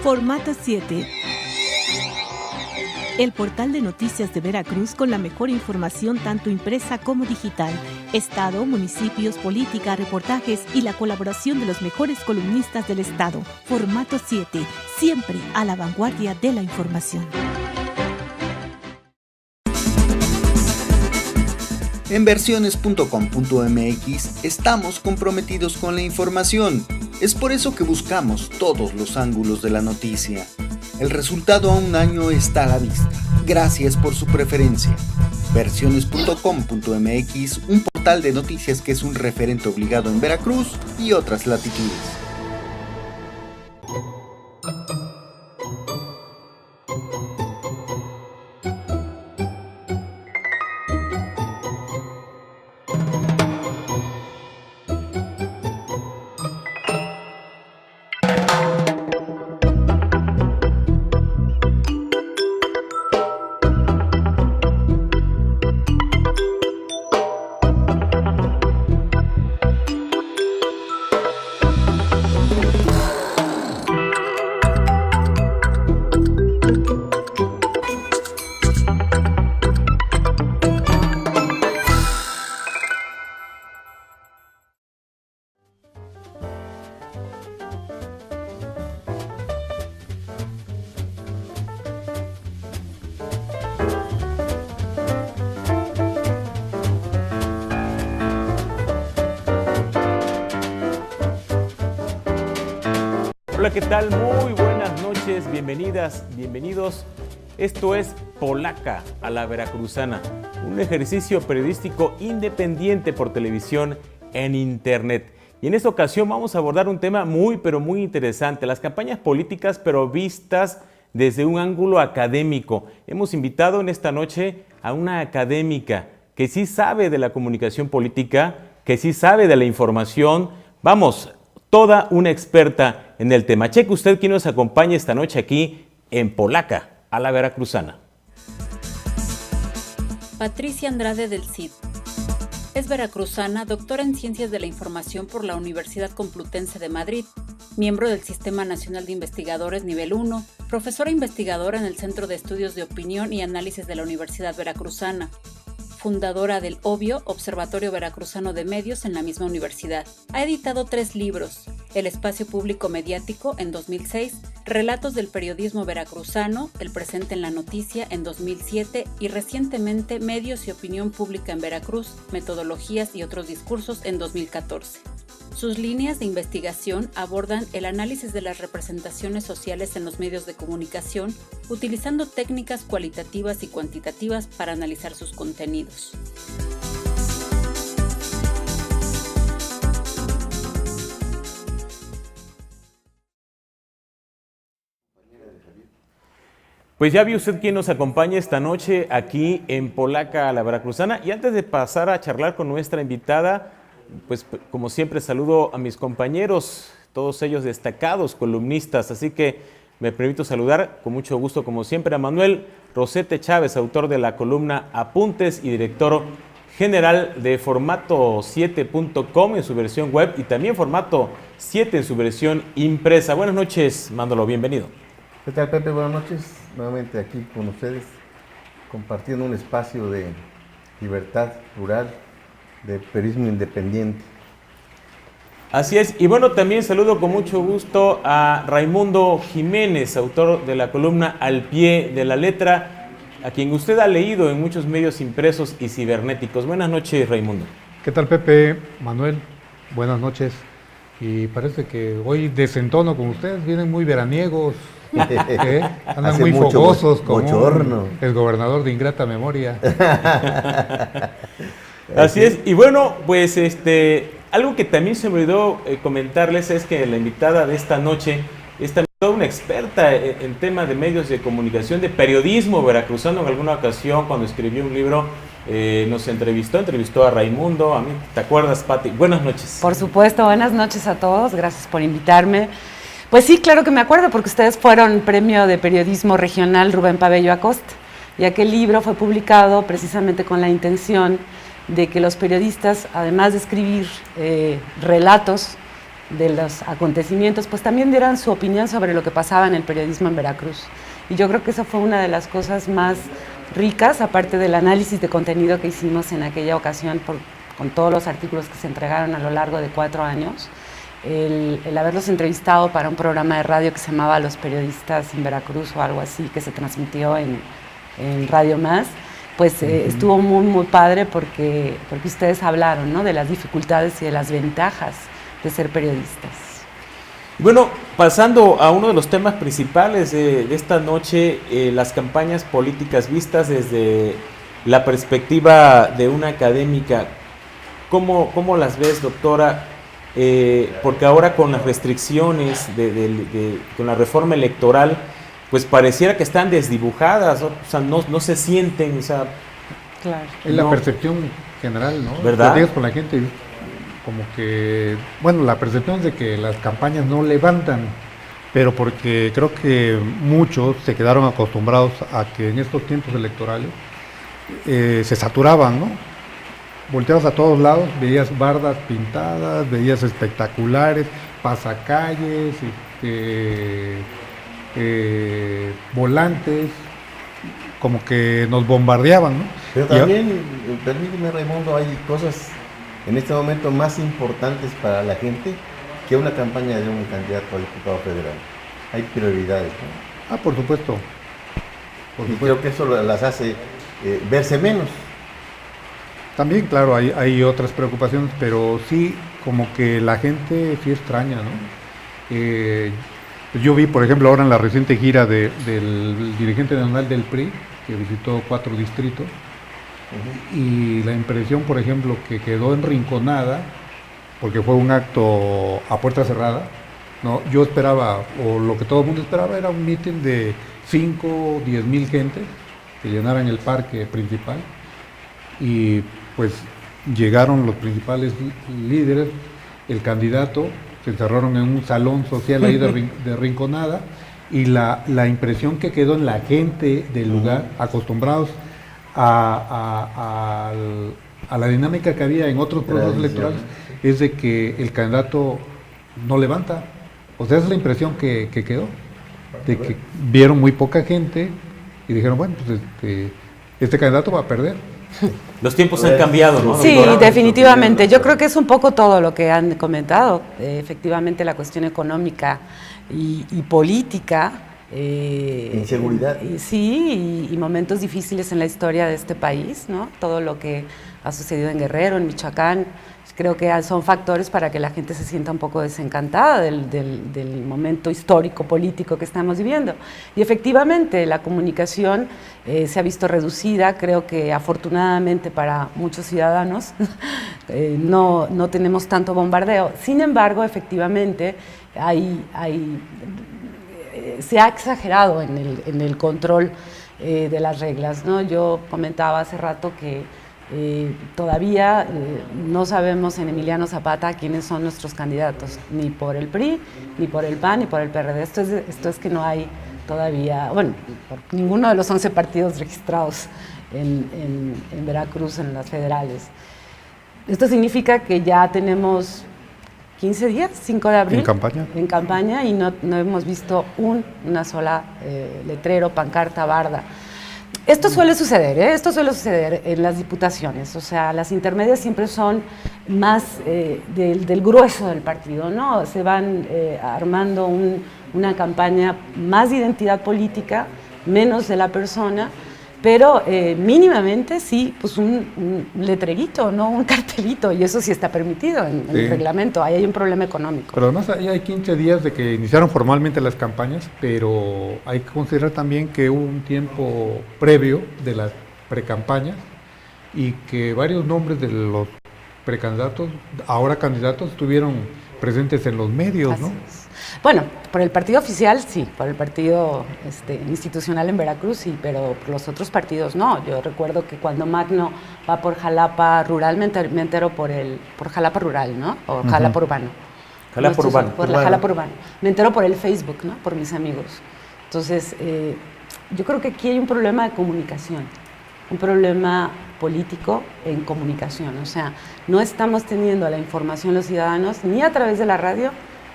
Formato 7. El portal de noticias de Veracruz con la mejor información tanto impresa como digital. Estado, municipios, política, reportajes y la colaboración de los mejores columnistas del Estado. Formato 7. Siempre a la vanguardia de la información. En versiones.com.mx estamos comprometidos con la información. Es por eso que buscamos todos los ángulos de la noticia. El resultado a un año está a la vista. Gracias por su preferencia. Versiones.com.mx, un portal de noticias que es un referente obligado en Veracruz y otras latitudes. Hola, ¿qué tal? Muy buenas noches, bienvenidas, bienvenidos. Esto es Polaca a la Veracruzana, un ejercicio periodístico independiente por televisión en internet. Y en esta ocasión vamos a abordar un tema muy interesante, las campañas políticas pero vistas desde un ángulo académico. Hemos invitado en esta noche a una académica que sí sabe de la comunicación política, que sí sabe de la información. Vamos, toda una experta en el tema. Cheque usted quién nos acompaña esta noche aquí en Polaca a la Veracruzana. Patricia Andrade del Cid. Es veracruzana, doctora en Ciencias de la Información por la Universidad Complutense de Madrid, miembro del Sistema Nacional de Investigadores Nivel 1, profesora investigadora en el Centro de Estudios de Opinión y Análisis de la Universidad Veracruzana, fundadora del OBVIO, Observatorio Veracruzano de Medios en la misma universidad. Ha editado 3 libros: El espacio público mediático en 2006, Relatos del periodismo veracruzano, El presente en la noticia en 2007 y recientemente Medios y opinión pública en Veracruz, metodologías y otros discursos en 2014. Sus líneas de investigación abordan el análisis de las representaciones sociales en los medios de comunicación, utilizando técnicas cualitativas y cuantitativas para analizar sus contenidos. Pues ya vio usted quién nos acompaña esta noche aquí en Polaca a la Veracruzana. Y antes de pasar a charlar con nuestra invitada, pues como siempre saludo a mis compañeros, todos ellos destacados columnistas, así que me permito saludar con mucho gusto como siempre a Manuel Rosete Chávez, autor de la columna Apuntes y director general de Formato7.com en su versión web y también Formato 7 en su versión impresa. Buenas noches, Mándolo, bienvenido. ¿Qué tal, Pepe? Buenas noches, nuevamente aquí con ustedes, compartiendo un espacio de libertad rural, de periodismo independiente. Así es, y bueno, también saludo con mucho gusto a Raimundo Jiménez, autor de la columna Al pie de la letra, a quien usted ha leído en muchos medios impresos y cibernéticos. Buenas noches, Raimundo. ¿Qué tal, Pepe? Manuel, buenas noches. Y parece que hoy desentono con ustedes, vienen muy veraniegos, andan muy fogosos como el gobernador de ingrata memoria. Así es, y bueno, pues algo que también se me olvidó comentarles es que la invitada de esta noche es también toda una experta en temas de medios de comunicación, de periodismo veracruzano. En alguna ocasión, cuando escribió un libro, nos entrevistó a Raimundo. A mí, ¿te acuerdas, Pati? Buenas noches. Por supuesto, buenas noches a todos, gracias por invitarme. Pues sí, claro que me acuerdo, porque ustedes fueron Premio de Periodismo Regional Rubén Pabello Acosta, y aquel libro fue publicado precisamente con la intención de que los periodistas, además de escribir relatos, de los acontecimientos, pues también dieran su opinión sobre lo que pasaba en el periodismo en Veracruz. Y yo creo que esa fue una de las cosas más ricas, aparte del análisis de contenido que hicimos en aquella ocasión con todos los artículos que se entregaron a lo largo de 4 años, el haberlos entrevistado para un programa de radio que se llamaba Los Periodistas en Veracruz o algo así, que se transmitió en Radio Más, pues estuvo muy, muy padre porque ustedes hablaron, ¿no?, de las dificultades y de las ventajas de ser periodistas. Bueno, pasando a uno de los temas principales de esta noche, las campañas políticas vistas desde la perspectiva de una académica. ¿Cómo las ves, doctora? Porque ahora con las restricciones, con la reforma electoral, pues pareciera que están desdibujadas, o sea, no se sienten, o sea... Claro. Es la percepción general, ¿no? ¿Verdad? Digas con la gente, como que, bueno, la percepción es de que las campañas no levantan, pero porque creo que muchos se quedaron acostumbrados a que en estos tiempos electorales se saturaban, ¿no? Volteabas a todos lados, veías bardas pintadas, veías espectaculares, pasacalles, volantes, como que nos bombardeaban, ¿no? Pero también, permíteme, Raimundo, hay cosas en este momento más importantes para la gente que una campaña de un candidato a diputado federal. Hay prioridades, ¿no? Por supuesto. Y creo que eso las hace verse menos. También, claro, hay otras preocupaciones, pero sí, como que la gente sí extraña, ¿no? Yo vi, por ejemplo, ahora en la reciente gira del dirigente nacional del PRI, que visitó 4 distritos, y la impresión, por ejemplo, que quedó en Rinconada, porque fue un acto a puerta cerrada, ¿no? Yo esperaba, o lo que todo el mundo esperaba, era un mitin de 5 o 10 mil gentes que llenaran el parque principal, y pues llegaron los principales líderes, el candidato, se encerraron en un salón social ahí de Rinconada, y la impresión que quedó en la gente del lugar, acostumbrados a la dinámica que había en otros procesos electorales, es de que el candidato no levanta. O sea, esa es la impresión que quedó, de que vieron muy poca gente y dijeron, bueno, pues este candidato va a perder. Los tiempos han cambiado, ¿no? Sí, definitivamente. Yo creo que es un poco todo lo que han comentado. Efectivamente, la cuestión económica y política. Inseguridad. Sí, y momentos difíciles en la historia de este país, ¿no? Todo lo que ha sucedido en Guerrero, en Michoacán, creo que son factores para que la gente se sienta un poco desencantada del momento histórico, político que estamos viviendo. Y efectivamente, la comunicación se ha visto reducida. Creo que afortunadamente para muchos ciudadanos no tenemos tanto bombardeo. Sin embargo, efectivamente, se ha exagerado en el control de las reglas, ¿no? Yo comentaba hace rato que todavía no sabemos en Emiliano Zapata quiénes son nuestros candidatos, ni por el PRI, ni por el PAN, ni por el PRD. Esto es que no hay todavía, bueno, por ninguno de los 11 partidos registrados en Veracruz, en las federales. Esto significa que ya tenemos 15 días, 5 de abril. En campaña y no hemos visto una sola letrero, pancarta, barda. Esto suele suceder en las diputaciones, o sea, las intermedias siempre son más del grueso del partido, ¿no? Se van armando una campaña más de identidad política, menos de la persona, pero mínimamente sí, pues un letrerito, ¿no? Un cartelito, y eso sí está permitido en el reglamento. Ahí hay un problema económico. Pero además ahí hay 15 días de que iniciaron formalmente las campañas, pero hay que considerar también que hubo un tiempo previo de las precampañas y que varios nombres de los precandidatos, ahora candidatos, estuvieron presentes en los medios, ¿no? Bueno, por el partido oficial sí, por el partido institucional en Veracruz sí, pero por los otros partidos no. Yo recuerdo que cuando Magno va por Jalapa Rural, me entero por Jalapa Rural, ¿no? O Jalapa Urbano. Jalapa Urbano. Por la Jalapa Urbano. Me entero por el Facebook, ¿no? Por mis amigos. Entonces, yo creo que aquí hay un problema de comunicación, un problema político en comunicación. O sea, no estamos teniendo la información los ciudadanos ni a través de la radio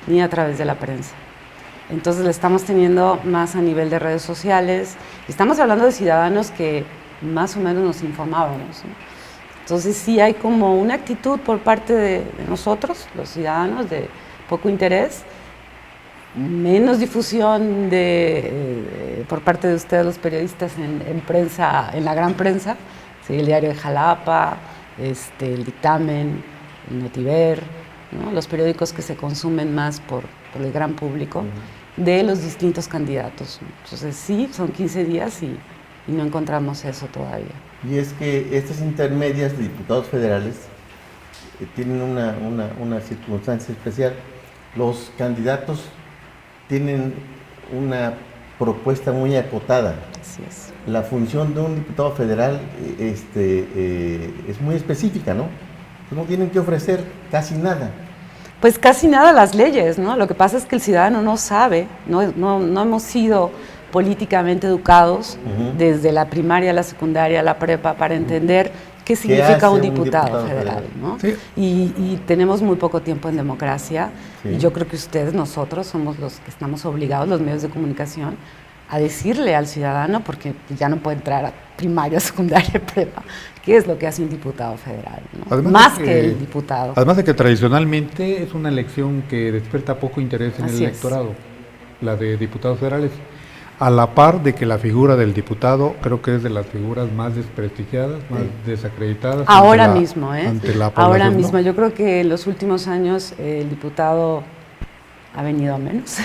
ni a través de la prensa. Entonces la estamos teniendo más a nivel de redes sociales. Estamos hablando de ciudadanos que más o menos nos informábamos, ¿no? Entonces sí hay como una actitud por parte de nosotros, los ciudadanos, de poco interés, menos difusión por parte de ustedes los periodistas en prensa, en la gran prensa, ¿sí? El Diario de Jalapa, el Dictamen, el Notiver, ¿no? Los periódicos que se consumen más por el gran público, de los distintos candidatos. Entonces sí, son 15 días y no encontramos eso todavía. Y es que estas intermedias de diputados federales tienen una circunstancia especial. Los candidatos tienen una propuesta muy acotada. Así es. La función de un diputado federal es muy específica, ¿no? No tienen que ofrecer casi nada. Pues casi nada las leyes, ¿no? Lo que pasa es que el ciudadano no sabe, no hemos sido políticamente educados desde la primaria, la secundaria, la prepa, para entender qué significa un diputado federal, ¿no? Sí. Y tenemos muy poco tiempo en democracia, sí. Y yo creo que ustedes, nosotros, somos los que estamos obligados, los medios de comunicación, a decirle al ciudadano, porque ya no puede entrar a primaria, secundaria, prepa, qué es lo que hace un diputado federal, ¿no? Más que el diputado. Además de que tradicionalmente es una elección que despierta poco interés en el electorado, la de diputados federales, a la par de que la figura del diputado creo que es de las figuras más desprestigiadas, más desacreditadas. Ahora mismo, ante la población, ahora mismo, ¿no? Yo creo que en los últimos años el diputado ha venido a menos.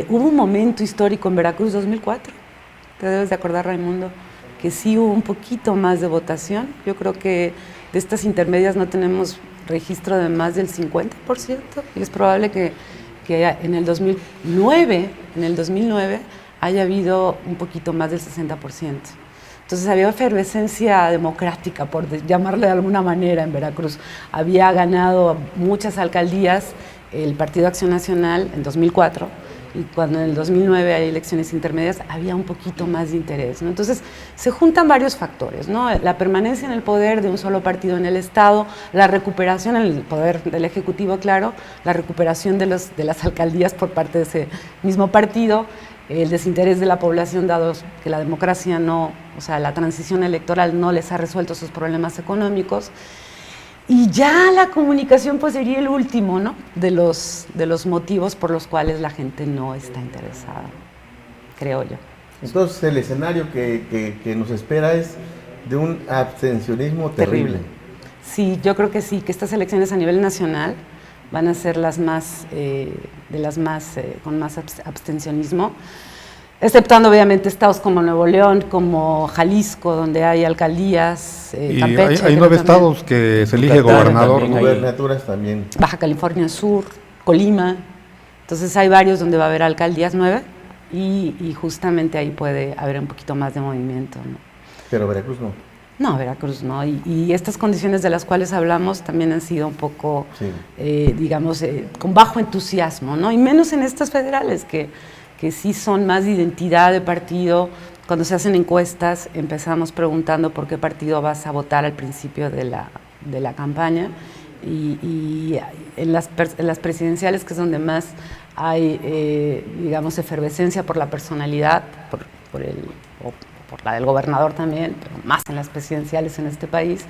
Hubo un momento histórico en Veracruz, 2004, te debes de acordar, Raimundo, que sí hubo un poquito más de votación. Yo creo que de estas intermedias no tenemos registro de más del 50%, y es probable que en el 2009 haya habido un poquito más del 60%. Entonces había efervescencia democrática, por llamarle de alguna manera, en Veracruz. Había ganado muchas alcaldías el Partido Acción Nacional en 2004, y cuando en el 2009 hay elecciones intermedias había un poquito más de interés, ¿no? Entonces se juntan varios factores, ¿no? La permanencia en el poder de un solo partido en el Estado, la recuperación en el poder del Ejecutivo, claro, la recuperación de las alcaldías por parte de ese mismo partido, el desinterés de la población, dado que la democracia la transición electoral no les ha resuelto sus problemas económicos. Y ya la comunicación pues sería el último, ¿no? de los motivos por los cuales la gente no está interesada, creo yo. Entonces el escenario que nos espera es de un abstencionismo terrible. Sí, yo creo que sí, que estas elecciones a nivel nacional van a ser las más, con más abstencionismo, exceptuando obviamente estados como Nuevo León, como Jalisco, donde hay alcaldías, Campeche. Hay 9 estados que se elige gobernador. Gubernaturas también. Baja California Sur, Colima. Entonces hay varios donde va a haber alcaldías 9 y justamente ahí puede haber un poquito más de movimiento, ¿no? Pero Veracruz no. No, Veracruz no. Y estas condiciones de las cuales hablamos también han sido un poco, con bajo entusiasmo, ¿no? Y menos en estas federales que sí son más de identidad de partido. Cuando se hacen encuestas empezamos preguntando por qué partido vas a votar al principio de la campaña, y en las presidenciales, que es donde más hay, efervescencia por la personalidad, por la del gobernador también, pero más en las presidenciales en este país,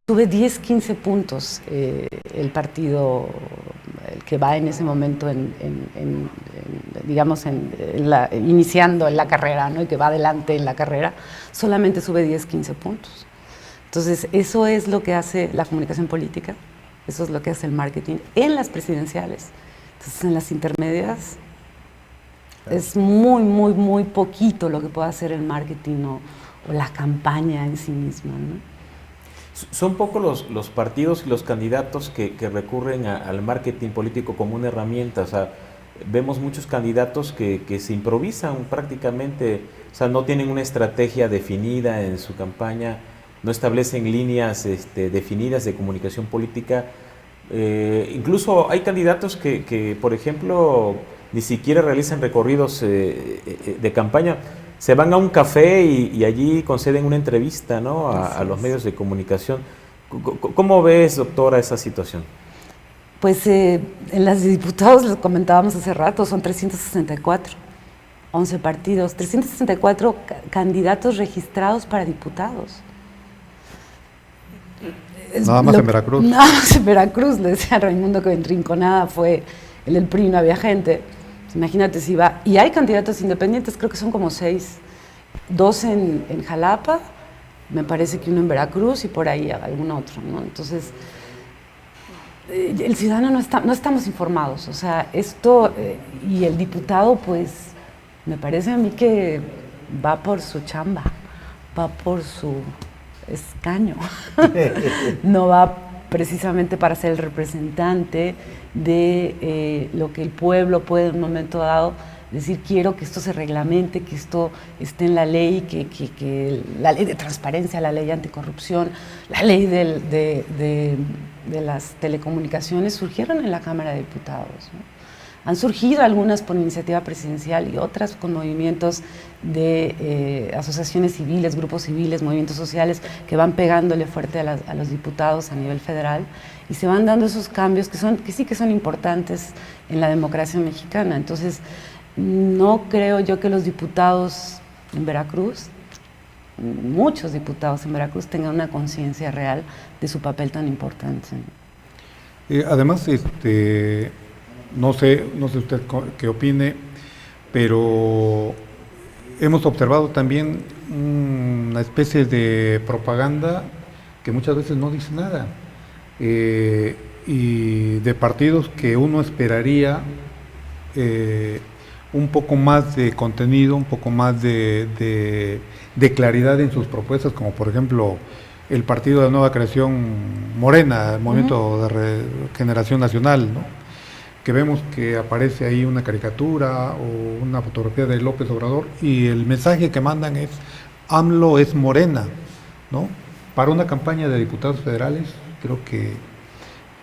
tuve 10-15 puntos el partido el que va en ese momento iniciando en la carrera, ¿no? Y que va adelante en la carrera, solamente sube 10-15 puntos. Entonces eso es lo que hace la comunicación política, eso es lo que hace el marketing en las presidenciales. Entonces en las intermedias es muy, muy, muy poquito lo que puede hacer el marketing o la campaña en sí misma, ¿no? Son pocos los partidos y los candidatos que recurren al marketing político como una herramienta. O sea, vemos muchos candidatos que se improvisan prácticamente, o sea, no tienen una estrategia definida en su campaña, no establecen líneas definidas de comunicación política. Incluso hay candidatos que, por ejemplo, ni siquiera realizan recorridos de campaña, se van a un café y allí conceden una entrevista, ¿no?, a los medios de comunicación. ¿Cómo ves, doctora, esa situación? Pues en las de diputados, lo comentábamos hace rato, son 364, 11 partidos, 364 candidatos registrados para diputados. Nada más en Veracruz. Nada más en Veracruz, le decía a Raimundo que en Rinconada fue el PRI, no había gente. Imagínate si va. Y hay candidatos independientes, creo que son como 6. 2 en Jalapa, me parece que uno en Veracruz y por ahí algún otro, ¿no? Entonces, el ciudadano no estamos informados. O sea, esto, y el diputado, pues, me parece a mí que va por su chamba, va por su escaño. No va precisamente para ser el representante de lo que el pueblo puede en un momento dado decir: quiero que esto se reglamente, que esto esté en la ley, que la ley de transparencia, la ley anticorrupción, la ley de las telecomunicaciones surgieron en la Cámara de Diputados, ¿no? Han surgido algunas por iniciativa presidencial y otras con movimientos de asociaciones civiles, grupos civiles, movimientos sociales que van pegándole fuerte a los diputados a nivel federal, y se van dando esos cambios que sí que son importantes en la democracia mexicana. Entonces, no creo yo que los diputados en Veracruz, muchos diputados en Veracruz, tengan una conciencia real de su papel tan importante. Además, no sé usted qué opine, pero hemos observado también una especie de propaganda que muchas veces no dice nada, y de partidos que uno esperaría un poco más de contenido, un poco más de claridad en sus propuestas, como por ejemplo el Partido de Nueva Creación Morena, el Movimiento de Regeneración Nacional, ¿no?, que vemos que aparece ahí una caricatura o una fotografía de López Obrador y el mensaje que mandan es: AMLO es Morena, ¿no? Para una campaña de diputados federales, creo que...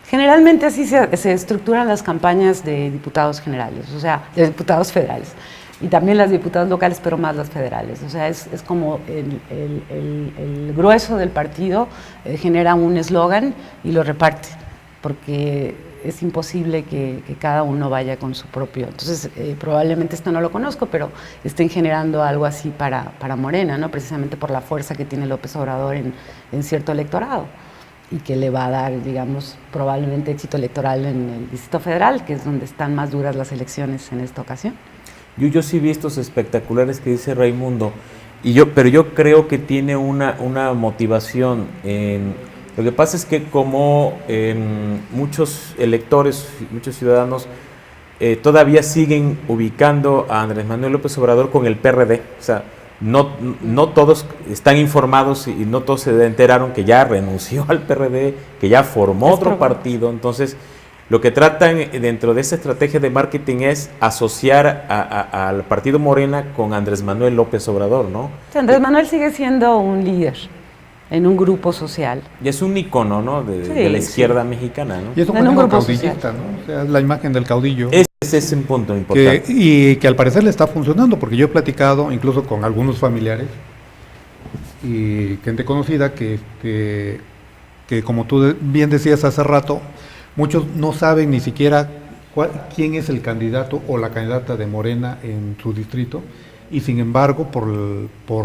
Generalmente así se estructuran las campañas de diputados generales, o sea, de diputados federales, y también las de diputados locales, pero más las federales. O sea, es como el grueso del partido genera un eslogan y lo reparte, porque es imposible que cada uno vaya con su propio. Entonces, probablemente esto no lo conozco, pero estén generando algo así para Morena, ¿no? Precisamente por la fuerza que tiene López Obrador en cierto electorado, y que le va a dar, digamos, probablemente éxito electoral en el Distrito Federal, que es donde están más duras las elecciones en esta ocasión. Yo sí vi estos espectaculares que dice Raimundo, pero yo creo que tiene una motivación. Lo que pasa es que como muchos electores, muchos ciudadanos todavía siguen ubicando a Andrés Manuel López Obrador con el PRD, o sea, no todos están informados y no todos se enteraron que ya renunció al PRD, que ya formó otro partido. Entonces, lo que tratan dentro de esa estrategia de marketing es asociar al partido Morena con Andrés Manuel López Obrador, ¿no? Andrés Manuel sigue siendo un líder en un grupo social. Y es un icono, ¿no?, de la izquierda mexicana, ¿no? Y es un grupo caudillista, ¿no? O sea, es la imagen del caudillo. Ese es un punto importante. Y que al parecer le está funcionando, porque yo he platicado incluso con algunos familiares y gente conocida que como tú bien decías hace rato, muchos no saben ni siquiera quién es el candidato o la candidata de Morena en su distrito, y sin embargo, por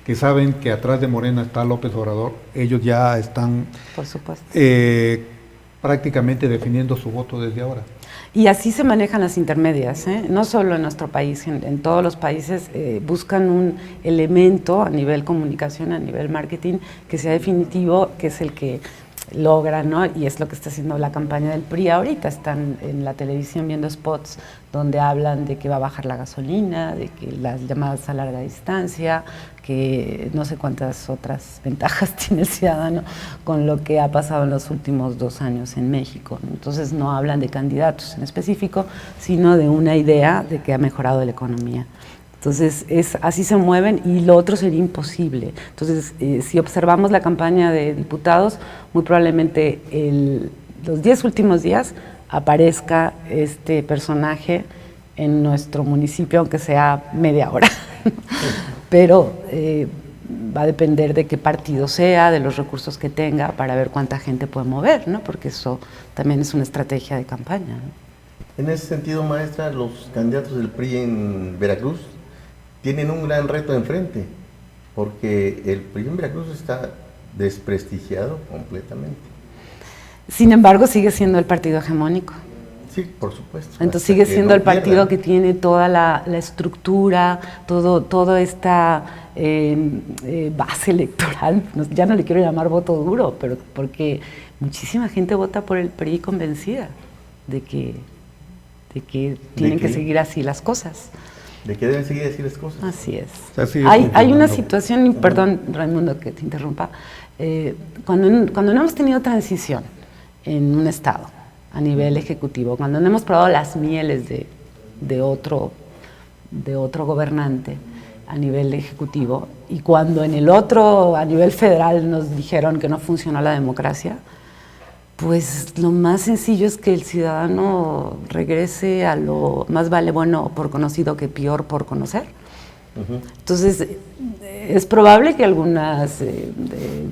que saben que atrás de Morena está López Obrador, ellos ya están, por supuesto, prácticamente definiendo su voto desde ahora. Y así se manejan las intermedias, ¿eh? No solo en nuestro país, en todos los países buscan un elemento a nivel comunicación, a nivel marketing, que sea definitivo, que es el que logra, ¿no? Y es lo que está haciendo la campaña del PRI ahorita. Están en la televisión viendo spots donde hablan de que va a bajar la gasolina, de que las llamadas a larga distancia, que no sé cuántas otras ventajas tiene el ciudadano con lo que ha pasado en los últimos 2 años en México. Entonces no hablan de candidatos en específico, sino de una idea de que ha mejorado la economía. Entonces, así se mueven, y lo otro sería imposible. Entonces, si observamos la campaña de diputados, muy probablemente los 10 últimos días aparezca este personaje en nuestro municipio, aunque sea media hora. Pero va a depender de qué partido sea, de los recursos que tenga, para ver cuánta gente puede mover, ¿no? Porque eso también es una estrategia de campaña, ¿no? En ese sentido, maestra, los candidatos del PRI en Veracruz tienen un gran reto enfrente, porque el PRI en Veracruz está desprestigiado completamente. Sin embargo, sigue siendo el partido hegemónico. Sí, por supuesto. Entonces sigue siendo el partido que tiene toda la estructura, toda esta base electoral. Ya no le quiero llamar voto duro, pero porque muchísima gente vota por el PRI convencida de que tienen que seguir así las cosas. De que deben seguir así las cosas. Así es. O sea, Hay una situación, y perdón, Raimundo, que te interrumpa, cuando no hemos tenido transición en un estado a nivel ejecutivo, cuando no hemos probado las mieles de otro gobernante a nivel ejecutivo, y cuando en el otro, a nivel federal, nos dijeron que no funcionó la democracia, pues lo más sencillo es que el ciudadano regrese a lo más vale bueno por conocido que peor por conocer. Entonces, es probable que algunos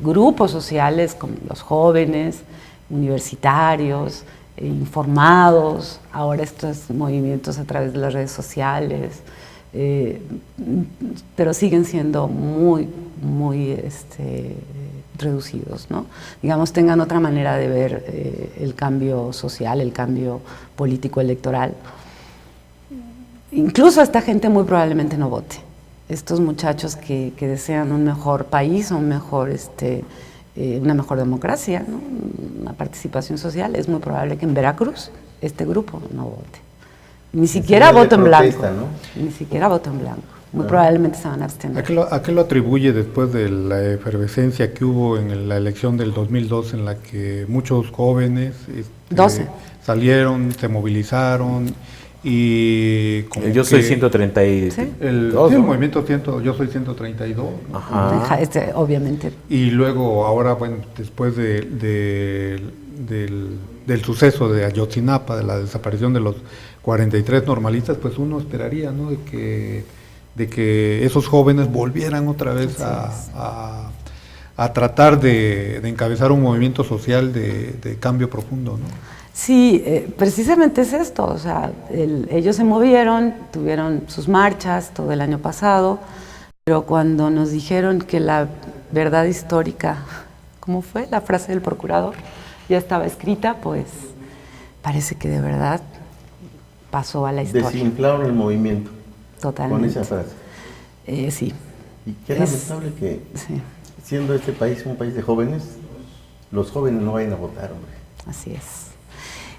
grupos sociales, como los jóvenes, universitarios, informados, ahora estos movimientos a través de las redes sociales, pero siguen siendo muy reducidos, ¿no? Digamos, tengan otra manera de ver el cambio social, el cambio político electoral. Incluso esta gente muy probablemente no vote. Estos muchachos que desean un mejor país, una mejor democracia, ¿no? Una participación social, es muy probable que en Veracruz este grupo no vote. Ni siquiera voto en blanco. ¿No? Ni siquiera voto en blanco. Muy probablemente se van a abstener. ¿A qué lo atribuye después de la efervescencia que hubo en la elección del 2002, en la que muchos jóvenes 12 salieron, se movilizaron y... Yo soy 132. ¿Sí? El movimiento Yo Soy 132. Ajá. Obviamente. Y luego, ahora, bueno, después del suceso de Ayotzinapa, de la desaparición de los 43 normalistas, pues uno esperaría, ¿no?, de que esos jóvenes volvieran otra vez a tratar de encabezar un movimiento social de cambio profundo, ¿no? Sí, precisamente es esto, o sea, ellos se movieron, tuvieron sus marchas todo el año pasado, pero cuando nos dijeron que la verdad histórica, ¿cómo fue la frase del procurador?, ya estaba escrita, pues parece que de verdad pasó a la historia. Desinflaron el movimiento. Totalmente. Con esa frase. Sí. Y qué lamentable que, siendo este país un país de jóvenes, los jóvenes no vayan a votar, hombre. Así es.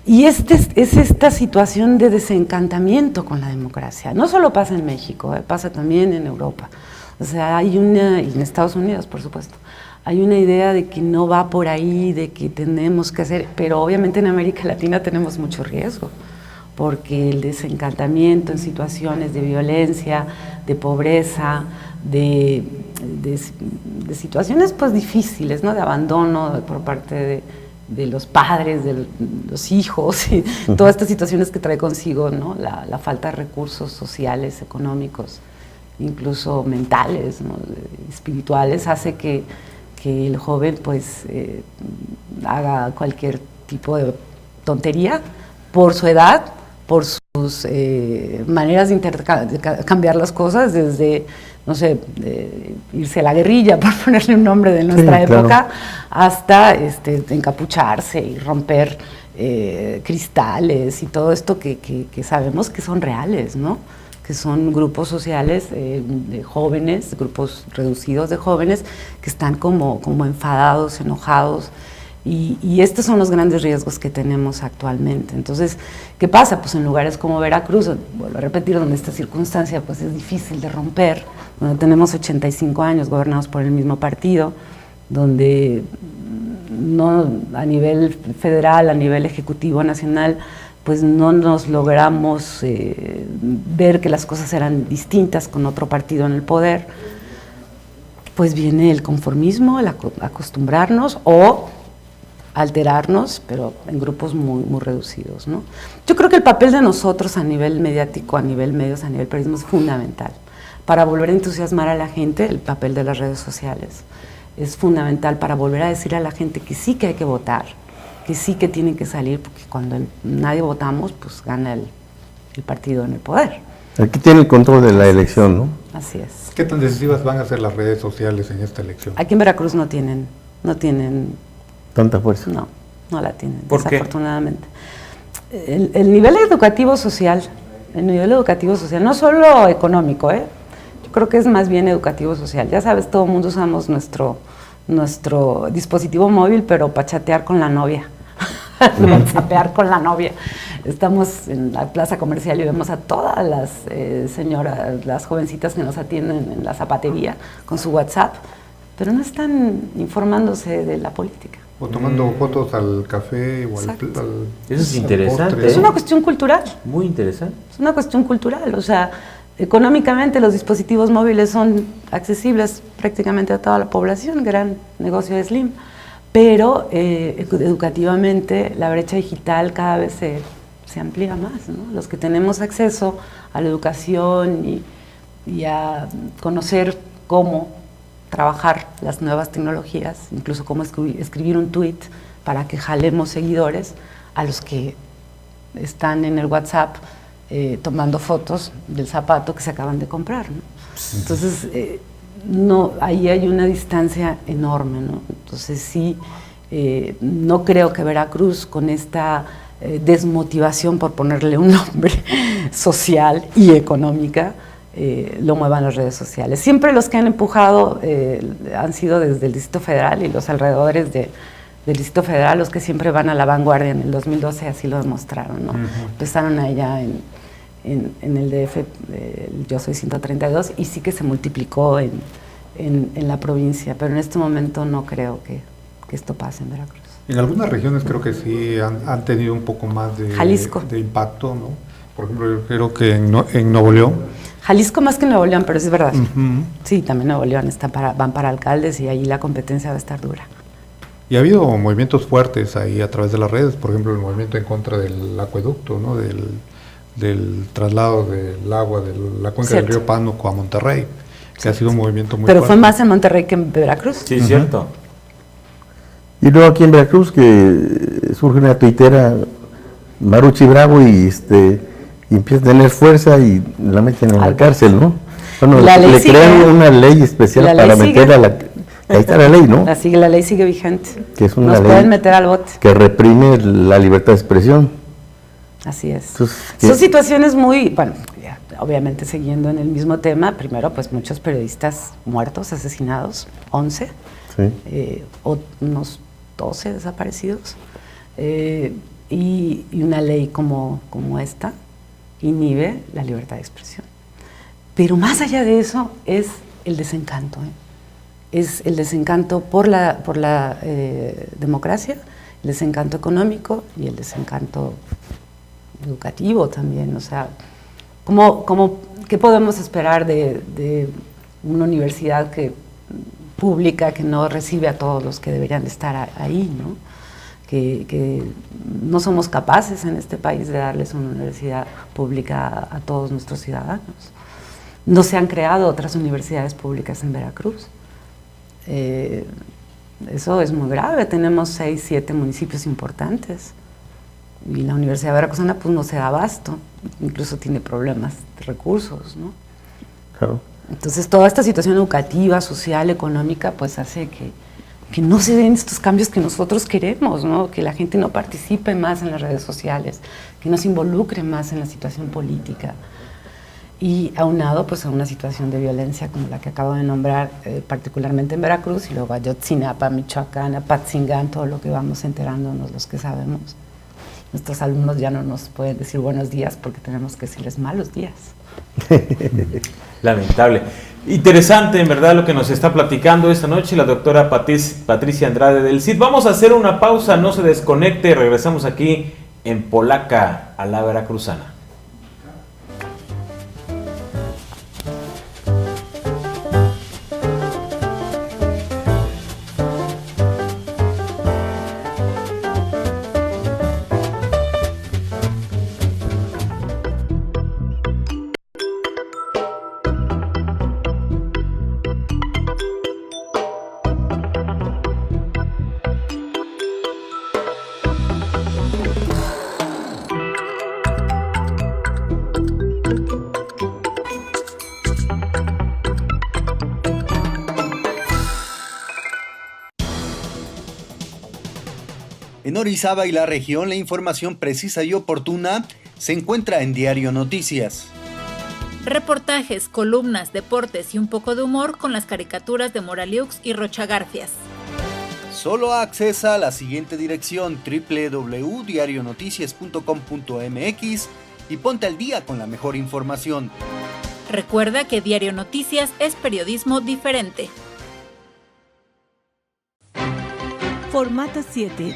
Y es esta situación de desencantamiento con la democracia. No solo pasa en México, pasa también en Europa. O sea, y en Estados Unidos, por supuesto. Hay una idea de que no va por ahí, de que tenemos que hacer, pero obviamente en América Latina tenemos mucho riesgo, porque el desencantamiento en situaciones de violencia, de pobreza, de situaciones pues difíciles, ¿no?, de abandono por parte de los padres, de los hijos, y todas estas situaciones que trae consigo, ¿no?, la falta de recursos sociales, económicos, incluso mentales, ¿no?, espirituales, hace que el joven pues haga cualquier tipo de tontería por su edad, por sus maneras de cambiar las cosas, desde, no sé, irse a la guerrilla, por ponerle un nombre de nuestra época, hasta encapucharse y romper cristales y todo esto que sabemos que son reales, ¿no?, que son grupos sociales de jóvenes, grupos reducidos de jóvenes que están como enfadados, enojados. Y estos son los grandes riesgos que tenemos actualmente. Entonces, ¿qué pasa? Pues en lugares como Veracruz, vuelvo a repetir, donde esta circunstancia pues es difícil de romper, donde tenemos 85 años gobernados por el mismo partido, donde no a nivel federal, a nivel ejecutivo nacional, pues no nos logramos ver que las cosas eran distintas con otro partido en el poder, pues viene el conformismo, el acostumbrarnos o alterarnos, pero en grupos muy, muy reducidos, ¿no? Yo creo que el papel de nosotros a nivel mediático, a nivel medios, a nivel periodismo es fundamental para volver a entusiasmar a la gente, el papel de las redes sociales es fundamental para volver a decir a la gente que sí que hay que votar, que sí que tienen que salir, porque cuando nadie votamos, pues gana el partido en el poder. Aquí tiene el control de la elección, ¿no? Así es. ¿Qué tan decisivas van a ser las redes sociales en esta elección? Aquí en Veracruz no tienen tanta fuerza. No la tienen, ¿Por qué? desafortunadamente. El nivel educativo social, no solo económico, yo creo que es más bien educativo social. Ya sabes, todo el mundo usamos nuestro dispositivo móvil, pero para chatear con la novia, zapear con la novia. Estamos en la plaza comercial y vemos a todas las señoras, las jovencitas que nos atienden en la zapatería con su WhatsApp, pero no están informándose de la política. O tomando fotos al café o al Eso es interesante. postre. Es una cuestión cultural. Muy interesante. Es una cuestión cultural, o sea, económicamente los dispositivos móviles son accesibles prácticamente a toda la población, gran negocio de Slim, pero educativamente la brecha digital cada vez se amplía más, ¿no? Los que tenemos acceso a la educación y a conocer cómo trabajar las nuevas tecnologías, incluso cómo escribir un tweet para que jalemos seguidores, a los que están en el WhatsApp tomando fotos del zapato que se acaban de comprar, ¿no? Entonces, ahí hay una distancia enorme, ¿no? Entonces sí, no creo que Veracruz, con esta desmotivación, por ponerle un nombre, social y económica, lo muevan las redes sociales. Siempre los que han empujado han sido desde el Distrito Federal y los alrededores del Distrito Federal, los que siempre van a la vanguardia. En el 2012 así lo demostraron, ¿no? Empezaron allá en el DF, Yo Soy 132, y sí que se multiplicó en la provincia, pero en este momento no creo que esto pase en Veracruz. En algunas regiones creo que sí han tenido un poco más de impacto, ¿no? Por ejemplo, yo creo que en Nuevo León. Jalisco más que Nuevo León, pero es verdad. Sí, también Nuevo León van para alcaldes y ahí la competencia va a estar dura. Y ha habido movimientos fuertes ahí a través de las redes, por ejemplo, el movimiento en contra del acueducto, ¿no? Del traslado del agua de la cuenca del río Pánuco a Monterrey, que ha sido un movimiento muy fuerte. Pero fue más en Monterrey que en Veracruz. Sí, cierto. Y luego aquí en Veracruz que surge una tuitera Maruchi Bravo y empieza a tener fuerza y la meten en la cárcel, ¿no? Bueno, le crean una ley especial para meter a la... Ahí está la ley, ¿no? La ley sigue vigente. Que es una Nos ley pueden meter al bote. que reprime la libertad de expresión. Así es. Entonces, son situaciones muy, bueno, obviamente siguiendo en el mismo tema, primero pues muchos periodistas muertos, asesinados, 11, sí. Unos 12 desaparecidos, y una ley como esta inhibe la libertad de expresión. Pero más allá de eso es el desencanto, es el desencanto por la democracia, el desencanto económico y el desencanto educativo también. O sea, ¿qué podemos esperar de una universidad pública que no recibe a todos los que deberían de estar ahí, ¿no? Que no somos capaces en este país de darles una universidad pública a todos nuestros ciudadanos. No se han creado otras universidades públicas en Veracruz. Eso es muy grave. Tenemos 6, 7 municipios importantes y la Universidad Veracruzana pues no se da abasto, incluso tiene problemas de recursos, ¿no? Claro. Entonces toda esta situación educativa, social, económica pues hace que no se den estos cambios que nosotros queremos, ¿no? Que la gente no participe más en las redes sociales, que no se involucre más en la situación política. Y aunado pues a una situación de violencia como la que acabo de nombrar, particularmente en Veracruz, y luego Ayotzinapa, Michoacán, Apatzingán, todo lo que vamos enterándonos los que sabemos. Nuestros alumnos ya no nos pueden decir buenos días porque tenemos que decirles malos días. Lamentable. Interesante, en verdad, lo que nos está platicando esta noche la doctora Patricia Andrade del CID. Vamos a hacer una pausa, no se desconecte, regresamos aquí en Polaca a la Veracruzana. En Orizaba y la región, la información precisa y oportuna se encuentra en Diario Noticias. Reportajes, columnas, deportes y un poco de humor con las caricaturas de Moraliux y Rocha Garfias. Solo accesa a la siguiente dirección: www.diarionoticias.com.mx y ponte al día con la mejor información. Recuerda que Diario Noticias es periodismo diferente. Formato 7.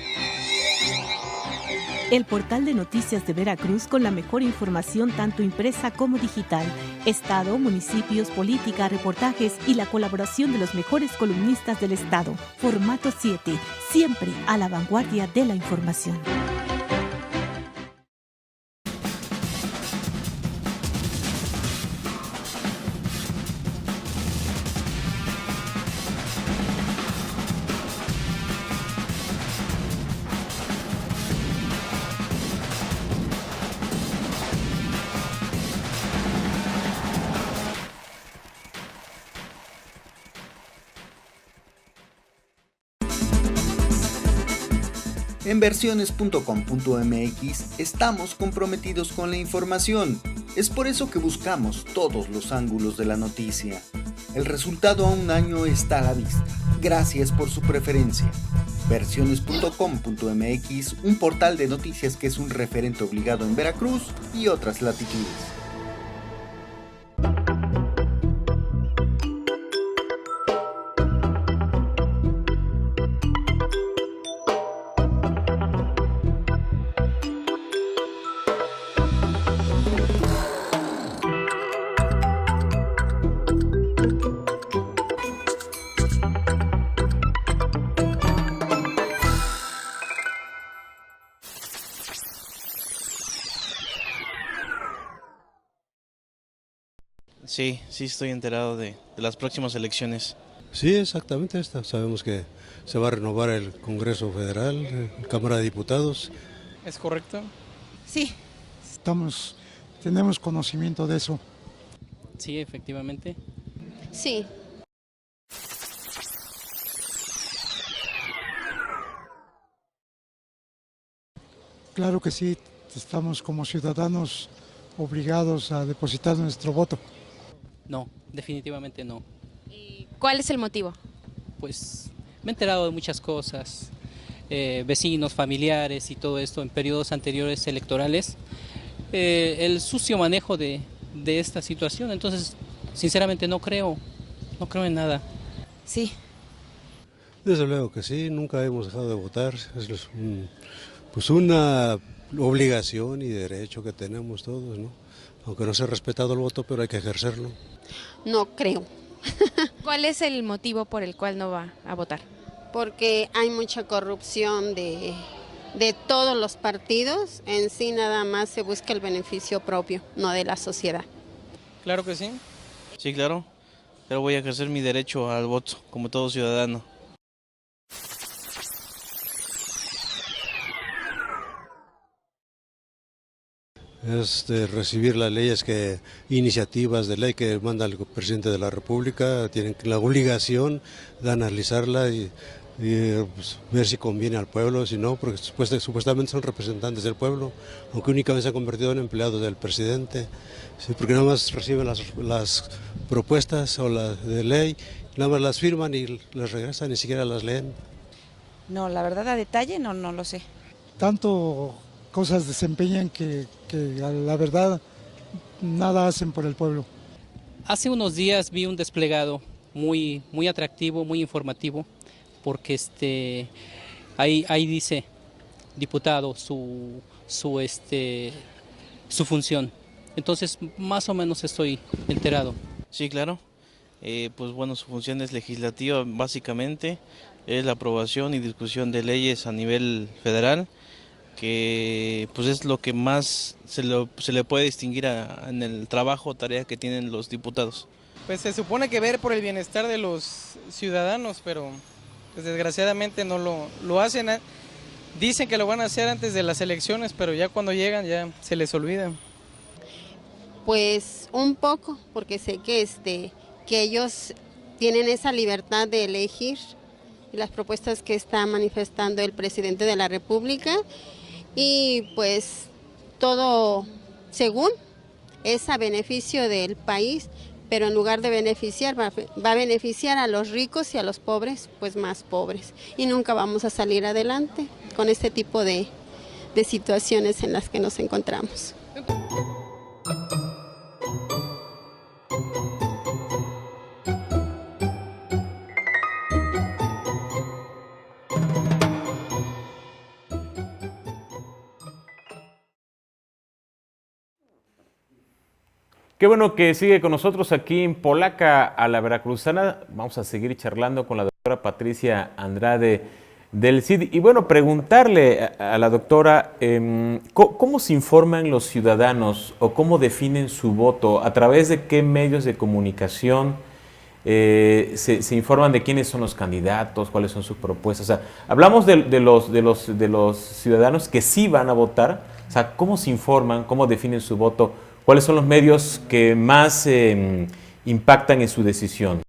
El portal de noticias de Veracruz con la mejor información tanto impresa como digital. Estado, municipios, política, reportajes y la colaboración de los mejores columnistas del estado. Formato 7. Siempre a la vanguardia de la información. En versiones.com.mx estamos comprometidos con la información. Es por eso que buscamos todos los ángulos de la noticia. El resultado a un año está a la vista. Gracias por su preferencia. Versiones.com.mx, un portal de noticias que es un referente obligado en Veracruz y otras latitudes. Sí estoy enterado de las próximas elecciones. Sí, exactamente. Sabemos que se va a renovar el Congreso Federal, la Cámara de Diputados. ¿Es correcto? Sí, tenemos conocimiento de eso. Sí, efectivamente. Sí. Claro que sí, estamos como ciudadanos obligados a depositar nuestro voto. No, definitivamente no. ¿Y cuál es el motivo? Pues me he enterado de muchas cosas, vecinos, familiares y todo esto en periodos anteriores electorales, el sucio manejo de esta situación, entonces sinceramente no creo en nada. Sí. Desde luego que sí, nunca hemos dejado de votar, es una obligación y derecho que tenemos todos, ¿no? Aunque no se ha respetado el voto, pero hay que ejercerlo. No creo. ¿Cuál es el motivo por el cual no va a votar? Porque hay mucha corrupción de todos los partidos, en sí nada más se busca el beneficio propio, no de la sociedad. Claro que sí. Sí, claro, pero voy a ejercer mi derecho al voto, como todo ciudadano. Es de recibir las leyes, iniciativas de ley que manda el presidente de la República, tienen la obligación de analizarla y pues, ver si conviene al pueblo, si no, porque supuestamente son representantes del pueblo, aunque únicamente se han convertido en empleados del presidente, sí, porque nada más reciben las propuestas o de ley, nada más las firman y las regresan, ni siquiera las leen. No, la verdad a detalle no lo sé. Tanto cosas desempeñan que la verdad nada hacen por el pueblo. Hace unos días vi un desplegado muy atractivo, muy informativo, porque ahí dice diputado su función. Entonces más o menos estoy enterado. Sí, claro. Pues bueno, su función es legislativa, básicamente es la aprobación y discusión de leyes a nivel federal, que pues es lo que más se le puede distinguir en el trabajo o tarea que tienen los diputados. Pues se supone que ver por el bienestar de los ciudadanos, pero pues desgraciadamente no lo hacen. Dicen que lo van a hacer antes de las elecciones, pero ya cuando llegan ya se les olvida. Pues un poco, porque sé que ellos tienen esa libertad de elegir, las propuestas que está manifestando el presidente de la República, y pues todo según es a beneficio del país, pero en lugar de beneficiar, va a beneficiar a los ricos y a los pobres, pues más pobres. Y nunca vamos a salir adelante con este tipo de situaciones en las que nos encontramos. Qué bueno que sigue con nosotros aquí en Polaca a la Veracruzana. Vamos a seguir charlando con la doctora Patricia Andrade del CID. Y bueno, preguntarle a la doctora, ¿cómo se informan los ciudadanos o cómo definen su voto? ¿A través de qué medios de comunicación se informan de quiénes son los candidatos, cuáles son sus propuestas? O sea, hablamos de los ciudadanos que sí van a votar. O sea, ¿cómo se informan? ¿Cómo definen su voto? ¿Cuáles son los medios que más impactan en su decisión?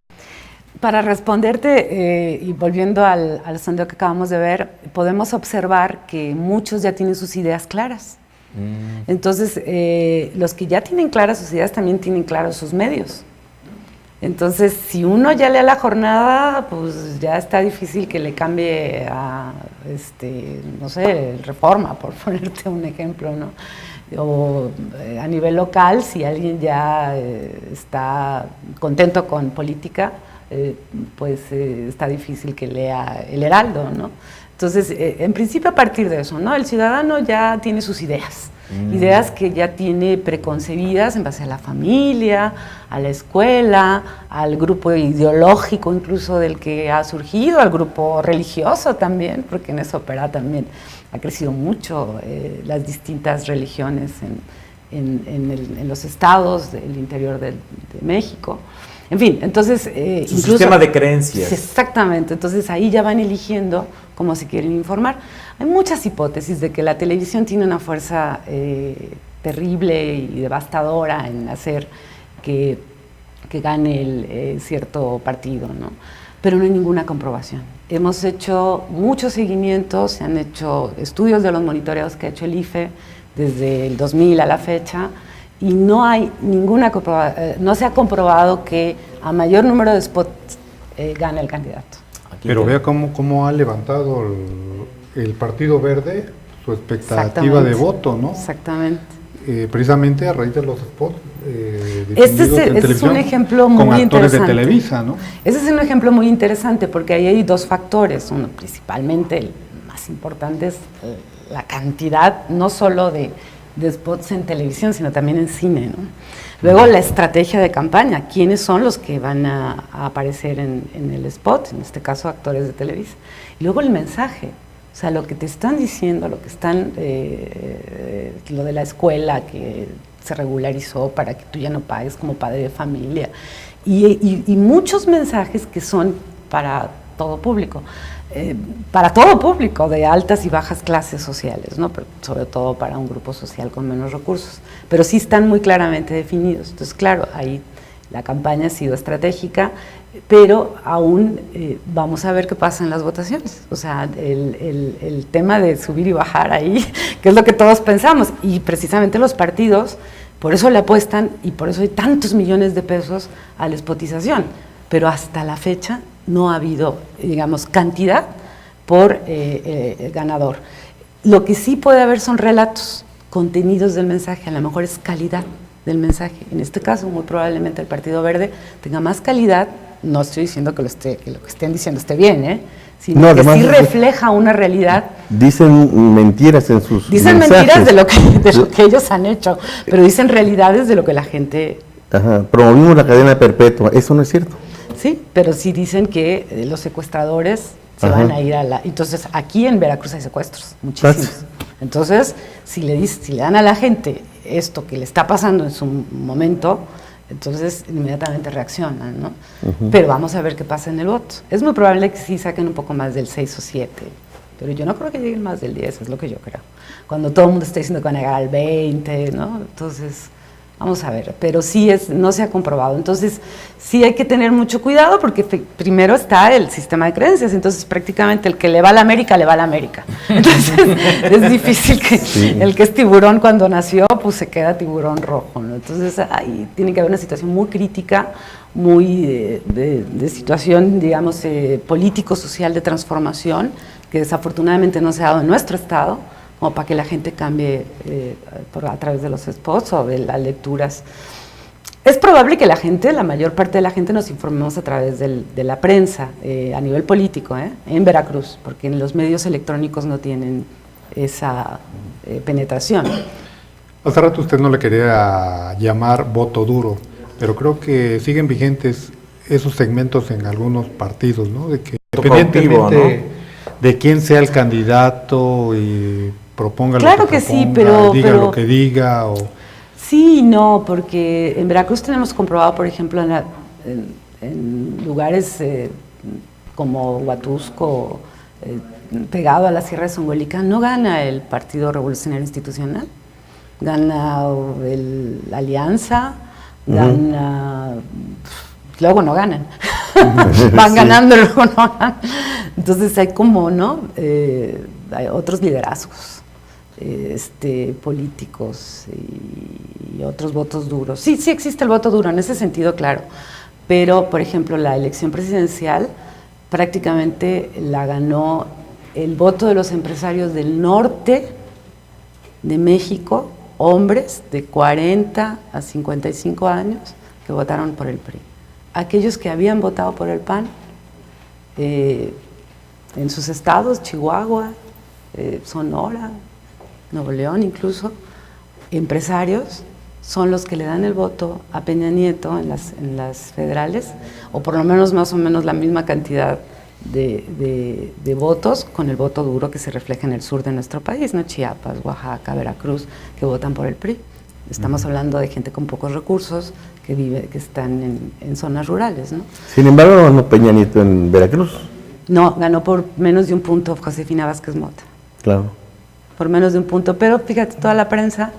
Para responderte, y volviendo al sondeo que acabamos de ver, podemos observar que muchos ya tienen sus ideas claras. Entonces, los que ya tienen claras sus ideas también tienen claros sus medios. Entonces, si uno ya lee La Jornada, pues ya está difícil que le cambie a, no sé, Reforma, por ponerte un ejemplo, ¿no? O a nivel local, si alguien ya está contento con política, pues está difícil que lea El Heraldo, ¿no? Entonces, en principio a partir de eso, ¿no? El ciudadano ya tiene sus ideas, ideas que ya tiene preconcebidas en base a la familia, a la escuela, al grupo ideológico incluso del que ha surgido, al grupo religioso también, porque en eso opera también. Ha crecido mucho las distintas religiones en los estados del interior de México. En fin, entonces... Su sistema de creencias. Exactamente, entonces ahí ya van eligiendo cómo se quieren informar. Hay muchas hipótesis de que la televisión tiene una fuerza terrible y devastadora en hacer que gane cierto partido, ¿no? Pero no hay ninguna comprobación. Hemos hecho muchos seguimientos, se han hecho estudios de los monitoreos que ha hecho el IFE desde el 2000 a la fecha, y no hay ninguna no se ha comprobado que a mayor número de spots gane el candidato. Pero vea cómo ha levantado el Partido Verde su expectativa de voto, ¿no? Exactamente. Precisamente a raíz de los spots este es un ejemplo muy con actores interesante. de Televisa, ¿no? Ese es un ejemplo muy interesante porque ahí hay dos factores. Uno, principalmente, el más importante es la cantidad, no solo de spots en televisión, sino también en cine, ¿no? Luego, la estrategia de campaña. ¿Quiénes son los que van a aparecer en el spot? En este caso, actores de Televisa. Y luego, el mensaje. O sea, lo que te están diciendo, lo que están, lo de la escuela que se regularizó para que tú ya no pagues como padre de familia, y muchos mensajes que son para todo público, de altas y bajas clases sociales, ¿no? Pero sobre todo para un grupo social con menos recursos, pero sí están muy claramente definidos. Entonces, claro, ahí la campaña ha sido estratégica, pero aún vamos a ver qué pasa en las votaciones. O sea, el tema de subir y bajar ahí, que es lo que todos pensamos, y precisamente los partidos por eso le apuestan y por eso hay tantos millones de pesos a la spotización, pero hasta la fecha no ha habido, digamos, cantidad por el ganador. Lo que sí puede haber son relatos, contenidos del mensaje, a lo mejor es calidad del mensaje. En este caso, muy probablemente el Partido Verde tenga más calidad. No estoy diciendo que lo que estén diciendo esté bien, sino no, que sí refleja una realidad. Dicen mentiras en sus Dicen mensajes. Mentiras de lo que ellos han hecho, pero dicen realidades de lo que la gente... Ajá, promovimos la cadena perpetua, eso no es cierto. Sí, pero sí dicen que los secuestradores se van a ir a la... Entonces, aquí en Veracruz hay secuestros, muchísimos. Entonces, si le dan a la gente esto que le está pasando en su momento, entonces inmediatamente reaccionan, ¿no? Pero vamos a ver qué pasa en el voto. Es muy probable que sí saquen un poco más del 6 o 7, pero yo no creo que lleguen más del 10, es lo que yo creo. Cuando todo el mundo está diciendo que van a llegar al 20, ¿no? Entonces, Vamos a ver, pero sí no se ha comprobado. Entonces, sí hay que tener mucho cuidado porque primero está el sistema de creencias. Entonces, prácticamente el que le va a la América, le va a la América. Entonces, es difícil que el que es tiburón cuando nació, pues se queda tiburón rojo, ¿no? Entonces, ahí tiene que haber una situación muy crítica, muy de situación, digamos, político-social de transformación, que desafortunadamente no se ha dado en nuestro estado, como para que la gente cambie a través de los spots o de las lecturas. Es probable que la mayor parte de la gente nos informemos a través de la prensa, a nivel político, en Veracruz, porque en los medios electrónicos no tienen esa penetración. Hace rato usted no le quería llamar voto duro, pero creo que siguen vigentes esos segmentos en algunos partidos, ¿no? De que independientemente de quién sea el candidato y proponga claro lo que sí, proponga, diga lo que diga. Sí y no, porque en Veracruz tenemos comprobado, por ejemplo, en lugares como Huatusco, pegado a la Sierra de Zongolica, no gana el Partido Revolucionario Institucional, gana la Alianza, gana... Luego no ganan, van ganando, luego no ganan. Entonces hay como, ¿no? Hay otros liderazgos políticos y otros votos duros. Sí existe el voto duro en ese sentido, claro, pero por ejemplo la elección presidencial prácticamente la ganó el voto de los empresarios del norte de México, hombres de 40 a 55 años que votaron por el PRI. Aquellos que habían votado por el PAN en sus estados, Chihuahua, Sonora, Nuevo León incluso, empresarios, son los que le dan el voto a Peña Nieto en las federales, o por lo menos más o menos la misma cantidad de votos con el voto duro que se refleja en el sur de nuestro país, ¿no? Chiapas, Oaxaca, Veracruz, que votan por el PRI. Estamos hablando de gente con pocos recursos que están en zonas rurales, ¿no? Sin embargo, no ganó Peña Nieto en Veracruz. No, ganó por menos de un punto Josefina Vázquez Mota. Claro. Por menos de un punto, pero fíjate, toda la prensa,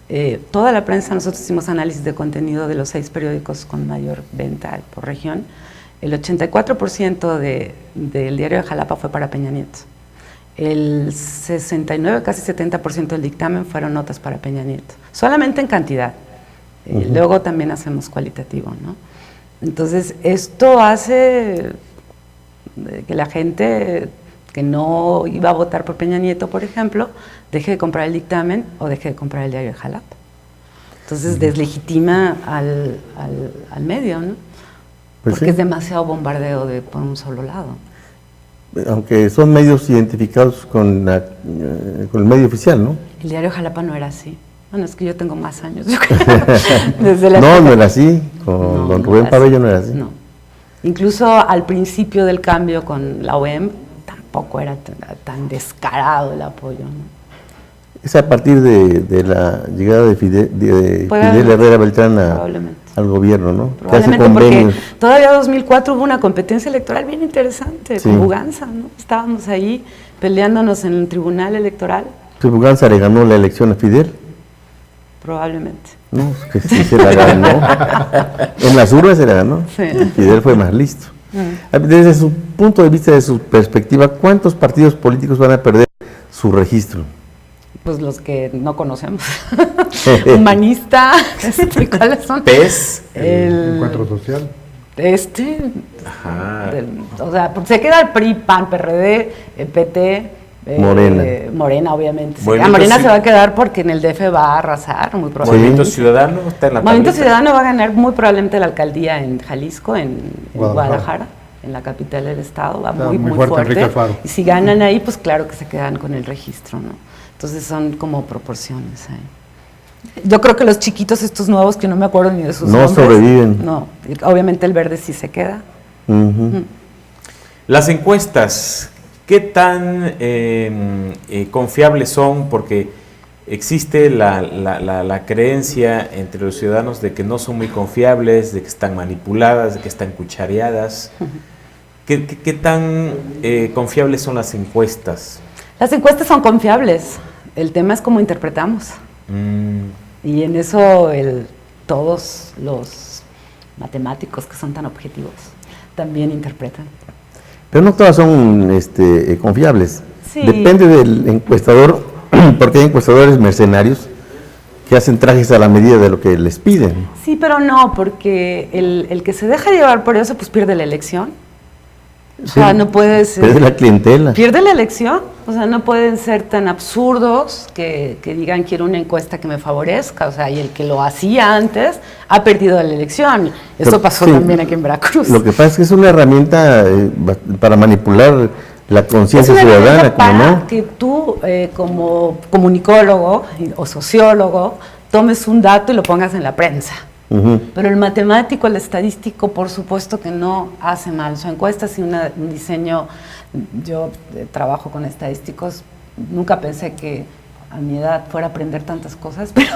nosotros hicimos análisis de contenido de los 6 periódicos con mayor venta por región. El 84% del diario de Jalapa fue para Peña Nieto. El 69, casi 70% del dictamen fueron notas para Peña Nieto, solamente en cantidad. Luego también hacemos cualitativo, ¿no? Entonces, esto hace que la gente que no iba a votar por Peña Nieto, por ejemplo, deje de comprar el dictamen o deje de comprar el diario de Jalapa. Entonces, deslegitima al medio, ¿no? Pues porque es demasiado bombardeo por un solo lado. Aunque son medios identificados con el medio oficial, ¿no? El diario Jalapa no era así. Bueno, es que yo tengo más años, yo creo. No era así. Con don Rubén Pabello no era así. No. Incluso al principio del cambio con la OEM, tampoco era tan descarado el apoyo, ¿no? Es a partir de la llegada de Fidel Herrera Beltrán al gobierno, ¿no? Probablemente porque todavía en 2004 hubo una competencia electoral bien interesante, con Buganza, ¿no? Estábamos ahí peleándonos en el tribunal electoral. ¿Que Buganza le ganó la elección a Fidel? Probablemente. No, que sí se la ganó. En las urnas se la ganó. Sí. Fidel fue más listo. Desde su punto de vista, de su perspectiva, ¿cuántos partidos políticos van a perder su registro? Pues los que no conocemos. Humanista, ¿cuáles son? PES, el Encuentro Social. O sea, se queda el PRI, PAN, PRD, PT, Morena, obviamente. Morena se va a quedar porque en el DF va a arrasar, muy probablemente. Movimiento Ciudadano está en la Movimiento Ciudadano va a ganar muy probablemente la alcaldía en Jalisco, en Guadalajara, en la capital del estado, va muy fuerte. Y si ganan ahí, pues claro que se quedan con el registro, ¿no? Entonces son como proporciones ahí. Yo creo que los chiquitos, estos nuevos, que no me acuerdo ni de sus nombres. No sobreviven. No, obviamente el verde sí se queda. Las encuestas, ¿qué tan confiables son? Porque existe la creencia entre los ciudadanos de que no son muy confiables, de que están manipuladas, de que están cuchareadas. ¿Qué tan confiables son las encuestas? Las encuestas son confiables, el tema es cómo interpretamos. Y en eso todos los matemáticos que son tan objetivos también interpretan. Pero no todas son confiables. Sí. Depende del encuestador, porque hay encuestadores mercenarios que hacen trajes a la medida de lo que les piden. Sí, pero no, porque el que se deja llevar por eso, pues pierde la elección. O sea, no puede ser... Pierde la clientela. Pierde la elección. O sea, no pueden ser tan absurdos que digan quiero una encuesta que me favorezca. O sea, y el que lo hacía antes ha perdido la elección. Eso pasó también aquí en Veracruz. Lo que pasa es que es una herramienta para manipular la conciencia ciudadana. Para que tú, como comunicólogo o sociólogo, tomes un dato y lo pongas en la prensa. Pero el matemático, el estadístico, por supuesto que no hace mal. Su encuesta es un diseño. Yo trabajo con estadísticos, nunca pensé que a mi edad fuera a aprender tantas cosas, pero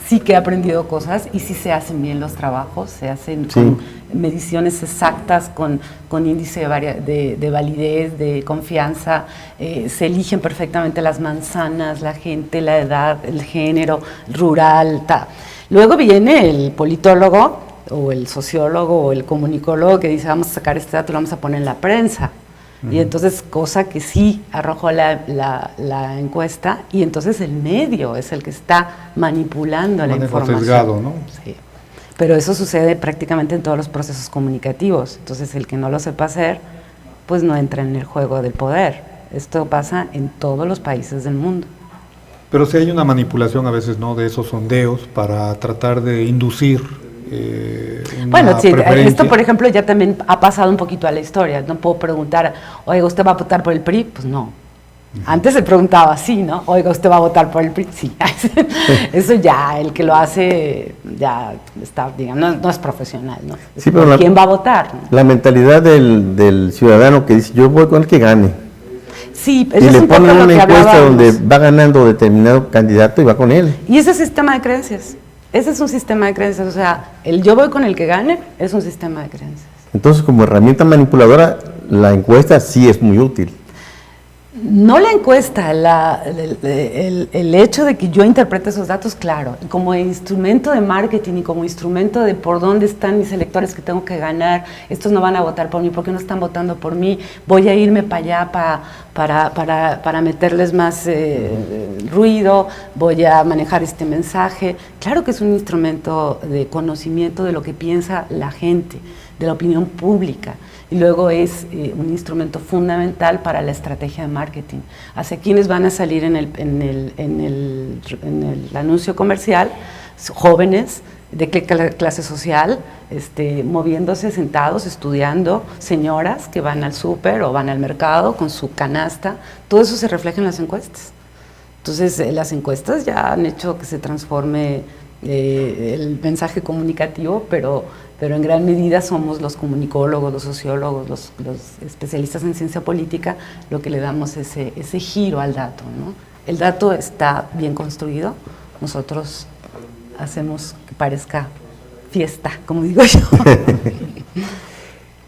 sí que he aprendido cosas y sí se hacen bien los trabajos, se hacen con mediciones exactas, con índice de validez, de confianza, se eligen perfectamente las manzanas, la gente, la edad, el género, rural, tal. Luego viene el politólogo o el sociólogo o el comunicólogo que dice vamos a sacar este dato y lo vamos a poner en la prensa. Y entonces, cosa que sí arrojó la encuesta, y entonces el medio es el que está manipulando la información. Sesgado, ¿no? Sí. Pero eso sucede prácticamente en todos los procesos comunicativos. Entonces, el que no lo sepa hacer, pues no entra en el juego del poder. Esto pasa en todos los países del mundo. Pero sí hay una manipulación a veces, ¿no?, de esos sondeos para tratar de inducir bueno, sí, esto por ejemplo ya también ha pasado un poquito a la historia. No puedo preguntar, oiga, ¿usted va a votar por el PRI? Pues no. Antes se preguntaba así, ¿no? Oiga, ¿usted va a votar por el PRI? Sí. Eso ya, el que lo hace ya está, digamos, no es profesional, ¿no? Sí, pero ¿quién va a votar? La mentalidad del ciudadano que dice, yo voy con el que gane. Sí, y le ponen una encuesta donde va ganando determinado candidato y va con él. Y ese sistema de creencias. Ese es un sistema de creencias, o sea, el yo voy con el que gane es un sistema de creencias. Entonces, como herramienta manipuladora, la encuesta sí es muy útil. No la encuesta, el hecho de que yo interprete esos datos, claro, como instrumento de marketing y como instrumento de por dónde están mis electores que tengo que ganar, estos no van a votar por mí, ¿por qué no están votando por mí? Voy a irme para allá para meterles más ruido, voy a manejar este mensaje. Claro que es un instrumento de conocimiento de lo que piensa la gente, de la opinión pública. Y luego es un instrumento fundamental para la estrategia de marketing. Hacia quienes van a salir en el anuncio comercial, jóvenes, de qué clase social, moviéndose, sentados, estudiando, señoras que van al súper o van al mercado con su canasta. Todo eso se refleja en las encuestas. Entonces, las encuestas ya han hecho que se transforme el mensaje comunicativo, pero en gran medida somos los comunicólogos, los sociólogos, los especialistas en ciencia política, lo que le damos ese giro al dato, ¿no? El dato está bien construido, nosotros hacemos que parezca fiesta, como digo yo.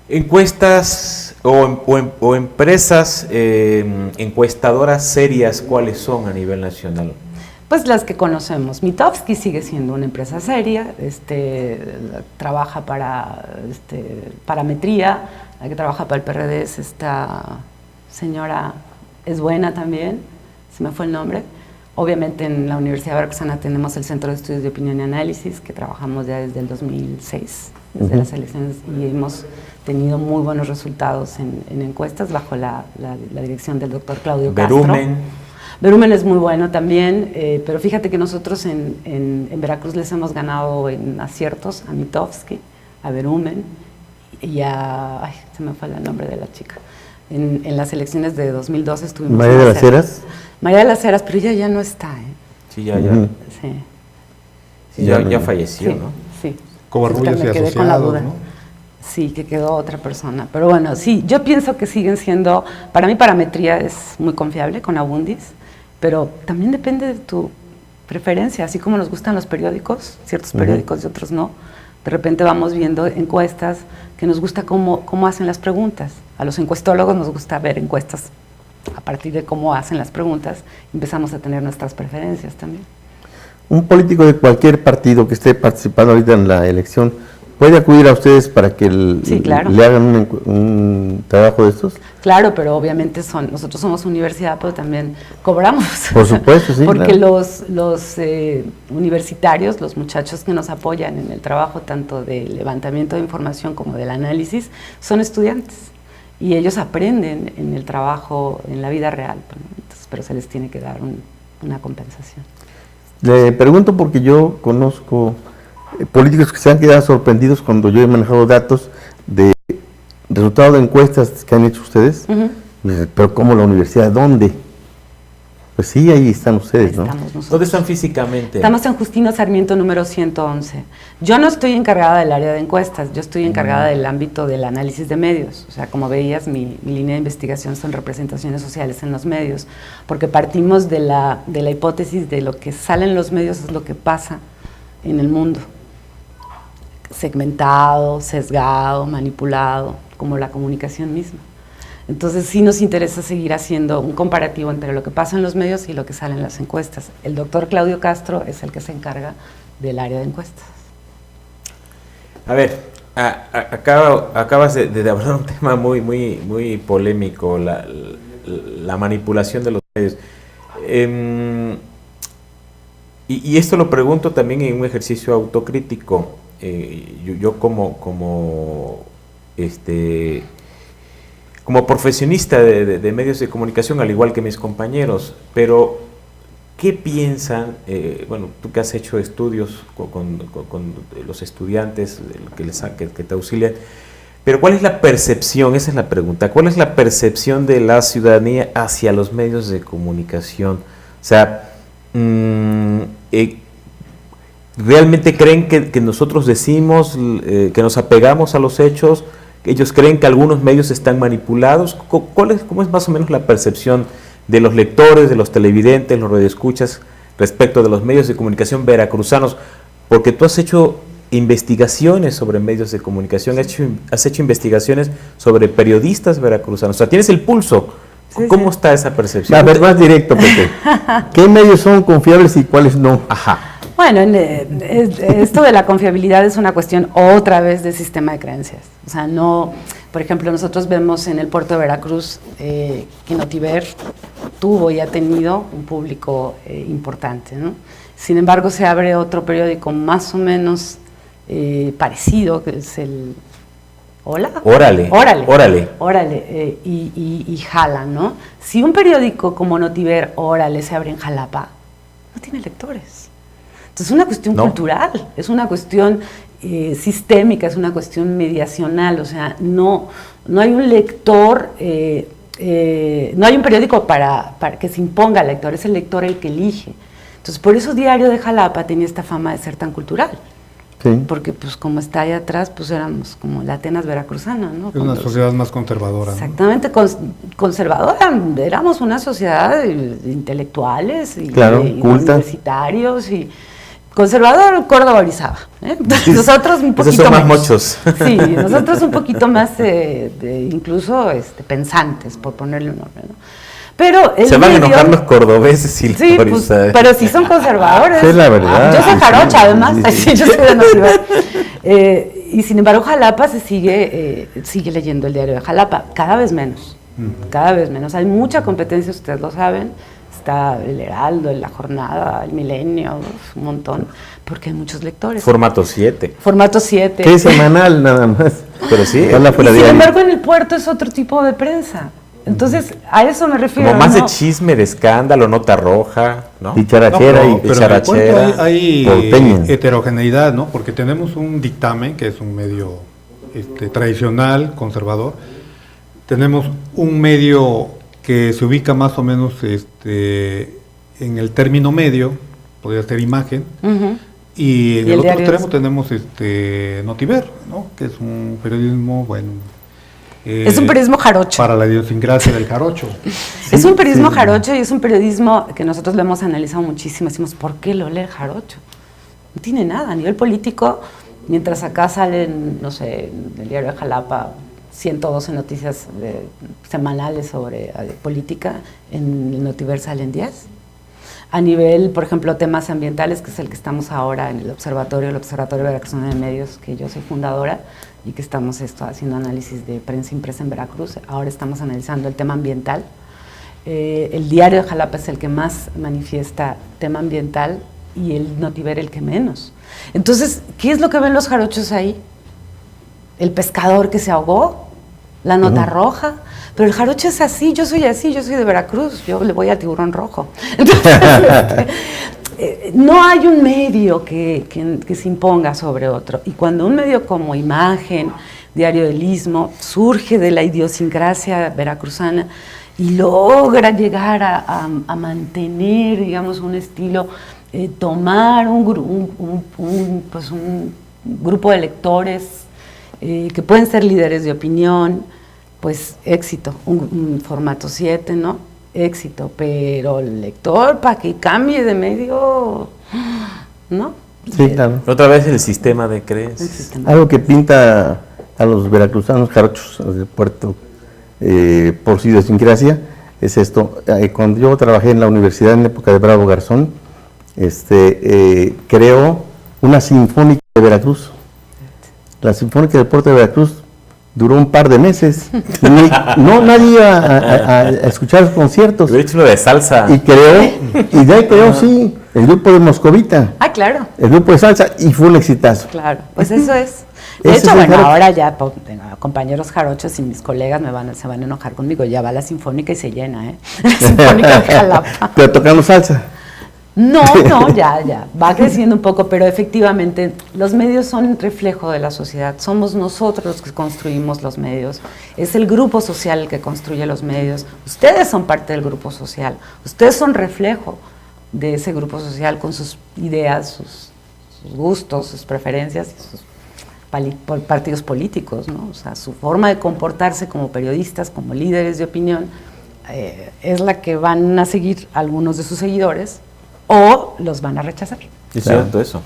Encuestas o empresas encuestadoras serias, ¿cuáles son a nivel nacional? Pues las que conocemos. Mitofsky sigue siendo una empresa seria, trabaja para Parametría, la que trabaja para el PRD es esta señora, es buena también, se me fue el nombre. Obviamente en la Universidad Veracruzana tenemos el Centro de Estudios de Opinión y Análisis, que trabajamos ya desde el 2006, desde las elecciones, y hemos tenido muy buenos resultados en encuestas bajo la dirección del doctor Claudio Castro. Verumen es muy bueno también, pero fíjate que nosotros en Veracruz les hemos ganado en aciertos a Mitofsky, a Verumen y ay, se me fue el nombre de la chica. En las elecciones de 2012 estuvimos... ¿María de las Heras? María de las Heras, pero ella ya no está, ¿eh? Sí, ya. Sí. Ya falleció, sí, ¿no? Sí. Covarrubias y asociados, con la duda, ¿no? Sí, que quedó otra persona. Pero bueno, sí, yo pienso que siguen siendo... Para mí Parametría es muy confiable con Abundis, pero también depende de tu preferencia, así como nos gustan los periódicos, ciertos periódicos y otros no. De repente vamos viendo encuestas que nos gusta cómo hacen las preguntas. A los encuestólogos nos gusta ver encuestas a partir de cómo hacen las preguntas, empezamos a tener nuestras preferencias también. Un político de cualquier partido que esté participando ahorita en la elección, ¿puede acudir a ustedes para que le hagan un trabajo de estos? Claro, pero obviamente nosotros somos universidad, pero también cobramos. Por supuesto, sí. Porque los universitarios, los muchachos que nos apoyan en el trabajo, tanto del levantamiento de información como del análisis, son estudiantes. Y ellos aprenden en el trabajo, en la vida real, entonces, pero se les tiene que dar una compensación. Le pregunto porque yo conozco políticos que se han quedado sorprendidos cuando yo he manejado datos de resultados de encuestas que han hecho ustedes. Pero ¿cómo la universidad? ¿Dónde? Pues sí, ahí están ustedes, ¿no? ¿Dónde están físicamente? Estamos en Justino Sarmiento número 111. Yo no estoy encargada del área de encuestas, yo estoy encargada del ámbito del análisis de medios. O sea, como veías, mi línea de investigación son representaciones sociales en los medios, porque partimos de la hipótesis de lo que sale en los medios es lo que pasa en el mundo. Segmentado, sesgado, manipulado, como la comunicación misma. Entonces sí nos interesa seguir haciendo un comparativo entre lo que pasa en los medios y lo que sale en las encuestas. El doctor Claudio Castro es el que se encarga del área de encuestas. A ver, acabas de abordar un tema muy polémico, la manipulación de los medios. Y esto lo pregunto también en un ejercicio autocrítico. Yo como profesionista de medios de comunicación, al igual que mis compañeros, pero ¿qué piensan? Bueno, tú que has hecho estudios con los estudiantes que te auxilian, pero ¿cuál es la percepción? Esa es la pregunta. ¿Cuál es la percepción de la ciudadanía hacia los medios de comunicación? O sea, ¿realmente creen que nosotros decimos, que nos apegamos a los hechos? ¿Ellos creen que algunos medios están manipulados? ¿Cómo es más o menos la percepción de los lectores, de los televidentes, los radioescuchas respecto de los medios de comunicación veracruzanos? Porque tú has hecho investigaciones sobre medios de comunicación, has hecho investigaciones sobre periodistas veracruzanos, o sea, tienes el pulso. Sí, ¿cómo está esa percepción? A ver, más directo, Pepe. ¿Qué medios son confiables y cuáles no? Ajá. Bueno, esto de la confiabilidad es una cuestión otra vez de sistema de creencias. O sea, no, por ejemplo, nosotros vemos en el puerto de Veracruz que Notiver tuvo y ha tenido un público importante, ¿no? Sin embargo, se abre otro periódico más o menos parecido, que es el... Órale. Y jala, ¿no? Si un periódico como Notiver, Órale, se abre en Jalapa, no tiene lectores. Entonces es una cuestión cultural, es una cuestión sistémica, es una cuestión mediacional, o sea, no hay un lector, no hay un periódico para que se imponga al lector, es el lector el que elige. Entonces por eso Diario de Jalapa tenía esta fama de ser tan cultural. Sí. Porque pues como está ahí atrás, pues éramos como la Atenas veracruzana, ¿no? Es una sociedad más conservadora. Exactamente, conservadora, éramos una sociedad de intelectuales y, claro, y universitarios y conservador Córdoba Orizaba, ¿eh? Nosotros un poquito más mochos. Sí, nosotros un poquito más incluso pensantes, por ponerle un nombre, ¿no? Pero se van a enojar los cordobeses y sí, pues, pero sí son conservadores. Es la verdad. Yo soy jarocha, además. Sí, yo soy de Notiver. Y sin embargo, Jalapa sigue leyendo el Diario de Jalapa, cada vez menos. Cada vez menos. Hay mucha competencia, ustedes lo saben. Está el Heraldo, La Jornada, el Milenio, un montón, porque hay muchos lectores. Formato 7. Formato 7. Que es semanal nada más. Pero sí. Y sin embargo, en el puerto es otro tipo de prensa. Entonces, a eso me refiero. Como más de chisme, de escándalo, nota roja, ¿no? Dicharachera y dicharachera. Hay heterogeneidad, ¿no? Porque tenemos un dictamen, que es un medio tradicional, conservador. Tenemos un medio que se ubica más o menos en el término medio, podría ser Imagen. Y en el otro extremo tenemos Notiver, ¿no? Que es un periodismo, bueno... es un periodismo jarocho. Para la idiosincrasia del jarocho. Sí, es un periodismo jarocho y es un periodismo que nosotros lo hemos analizado muchísimo. Decimos, ¿por qué lo lee el jarocho? No tiene nada. A nivel político, mientras acá salen, no sé, en el Diario de Jalapa, 112 noticias semanales sobre política, en el Notiver salen 10. A nivel, por ejemplo, temas ambientales, que es el que estamos ahora en el Observatorio Veracruzano de Medios, que yo soy fundadora, y que estamos haciendo análisis de prensa impresa en Veracruz. Ahora estamos analizando el tema ambiental. El diario de Jalapa es el que más manifiesta tema ambiental y el Notiver el que menos. Entonces, ¿qué es lo que ven los jarochos ahí? El pescador que se ahogó, la nota roja, pero el jarocho es así, yo soy de Veracruz, yo le voy al tiburón rojo. Entonces, no hay un medio que se imponga sobre otro, y cuando un medio como Imagen, Diario del Istmo, surge de la idiosincrasia veracruzana y logra llegar a mantener, digamos, un estilo, tomar un grupo de lectores que pueden ser líderes de opinión, pues éxito, un formato 7, ¿no? Éxito, pero el lector, para que cambie de medio, ¿no? Sí, claro. Otra vez el sistema de creencias. Algo que pinta a los veracruzanos jarochos del puerto por su idiosincrasia es esto. Cuando yo trabajé en la universidad en la época de Bravo Garzón, creó una sinfónica de Veracruz. La sinfónica del puerto de Veracruz duró un par de meses. Nadie iba a escuchar los conciertos. Yo he hecho lo de salsa. Y de ahí creó, sí, el grupo de Moscovita. Ah, claro. El grupo de salsa, y fue un exitazo. Claro, pues eso es. De hecho, bueno, ahora ya compañeros jarochos y mis colegas se van a enojar conmigo. Ya va la sinfónica y se llena, ¿eh? La sinfónica de Jalapa. Pero tocando salsa. No, ya, va creciendo un poco, pero efectivamente los medios son un reflejo de la sociedad, somos nosotros los que construimos los medios, es el grupo social el que construye los medios, ustedes son parte del grupo social, ustedes son reflejo de ese grupo social con sus ideas, sus gustos, sus preferencias y sus partidos políticos, ¿no? O sea, su forma de comportarse como periodistas, como líderes de opinión, es la que van a seguir algunos de sus seguidores, o los van a rechazar. Es cierto eso.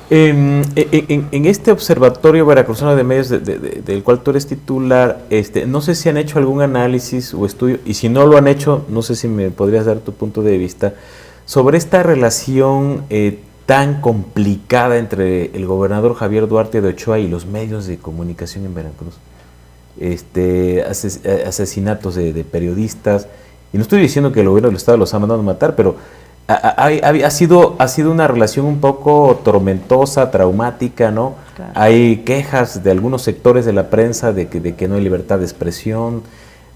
En este Observatorio Veracruzano de Medios del cual tú eres titular, no sé si han hecho algún análisis o estudio, y si no lo han hecho, no sé si me podrías dar tu punto de vista, sobre esta relación tan complicada entre el gobernador Javier Duarte de Ochoa y los medios de comunicación en Veracruz. Asesinatos de periodistas, y no estoy diciendo que el gobierno del Estado los ha mandado a matar, pero ha sido una relación un poco tormentosa, traumática, ¿no? Claro. Hay quejas de algunos sectores de la prensa de que no hay libertad de expresión,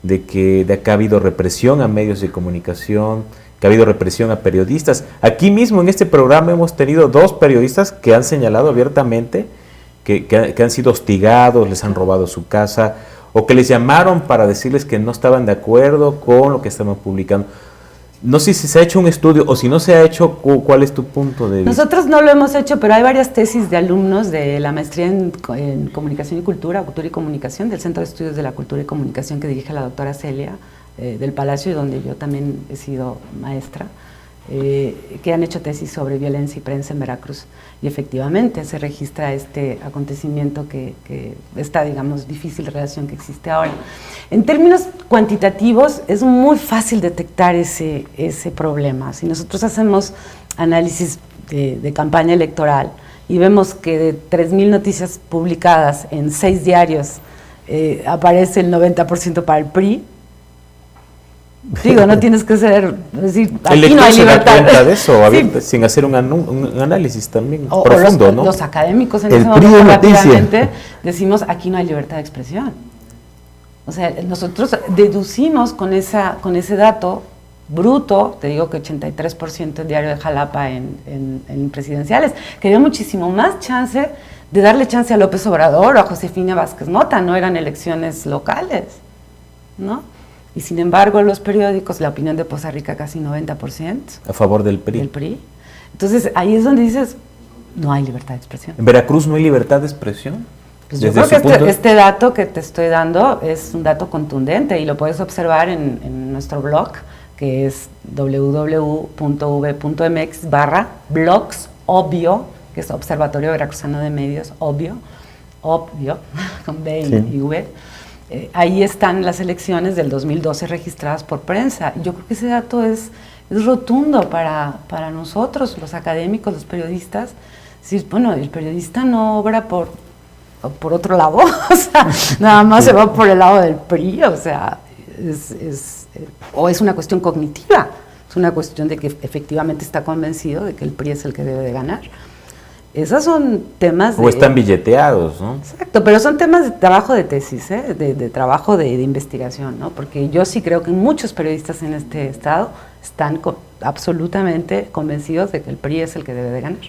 de que ha habido represión a medios de comunicación, que ha habido represión a periodistas. Aquí mismo en este programa hemos tenido 2 periodistas que han señalado abiertamente que han sido hostigados, les han robado su casa, o que les llamaron para decirles que no estaban de acuerdo con lo que estaban publicando. No sé si se ha hecho un estudio, o si no se ha hecho, ¿cuál es tu punto de vista? Nosotros no lo hemos hecho, pero hay varias tesis de alumnos de la maestría en Comunicación y Cultura y Comunicación, del Centro de Estudios de la Cultura y Comunicación que dirige la doctora Celia del Palacio, y donde yo también he sido maestra, que han hecho tesis sobre violencia y prensa en Veracruz. Y efectivamente se registra este acontecimiento esta, digamos, difícil relación que existe ahora. En términos cuantitativos es muy fácil detectar ese problema. Si nosotros hacemos análisis de campaña electoral y vemos que de 3,000 noticias publicadas en 6 diarios aparece el 90% para el PRI, digo, no tienes que ser, decir, aquí no hay libertad. Se da cuenta de eso, sí, sin hacer un análisis también profundo, ¿no? Los académicos en ese momento rápidamente decimos, aquí no hay libertad de expresión. O sea, nosotros deducimos con ese dato bruto, te digo que 83% el diario de Jalapa en presidenciales, que dio muchísimo más chance de darle chance a López Obrador o a Josefina Vázquez Mota, no eran elecciones locales, ¿no? Y sin embargo, los periódicos, la opinión de Poza Rica casi 90%. A favor del PRI. Del PRI. Entonces, ahí es donde dices, no hay libertad de expresión. ¿En Veracruz no hay libertad de expresión? Pues yo creo que este dato que te estoy dando es un dato contundente y lo puedes observar en nuestro blog, que es www.v.mx/blogs, obvio, que es Observatorio Veracruzano de Medios, obvio, con B y V. Ahí están las elecciones del 2012 registradas por prensa. Yo creo que ese dato es es rotundo para nosotros, los académicos, los periodistas. Sí, bueno, el periodista no obra por otro lado, o sea, nada más se va por el lado del PRI, o sea, es una cuestión cognitiva, es una cuestión de que efectivamente está convencido de que el PRI es el que debe de ganar. Esos son temas o están billeteados, ¿no? Exacto, pero son temas de trabajo de tesis, de trabajo de investigación, ¿no? Porque yo sí creo que muchos periodistas en este estado están absolutamente convencidos de que el PRI es el que debe de ganar.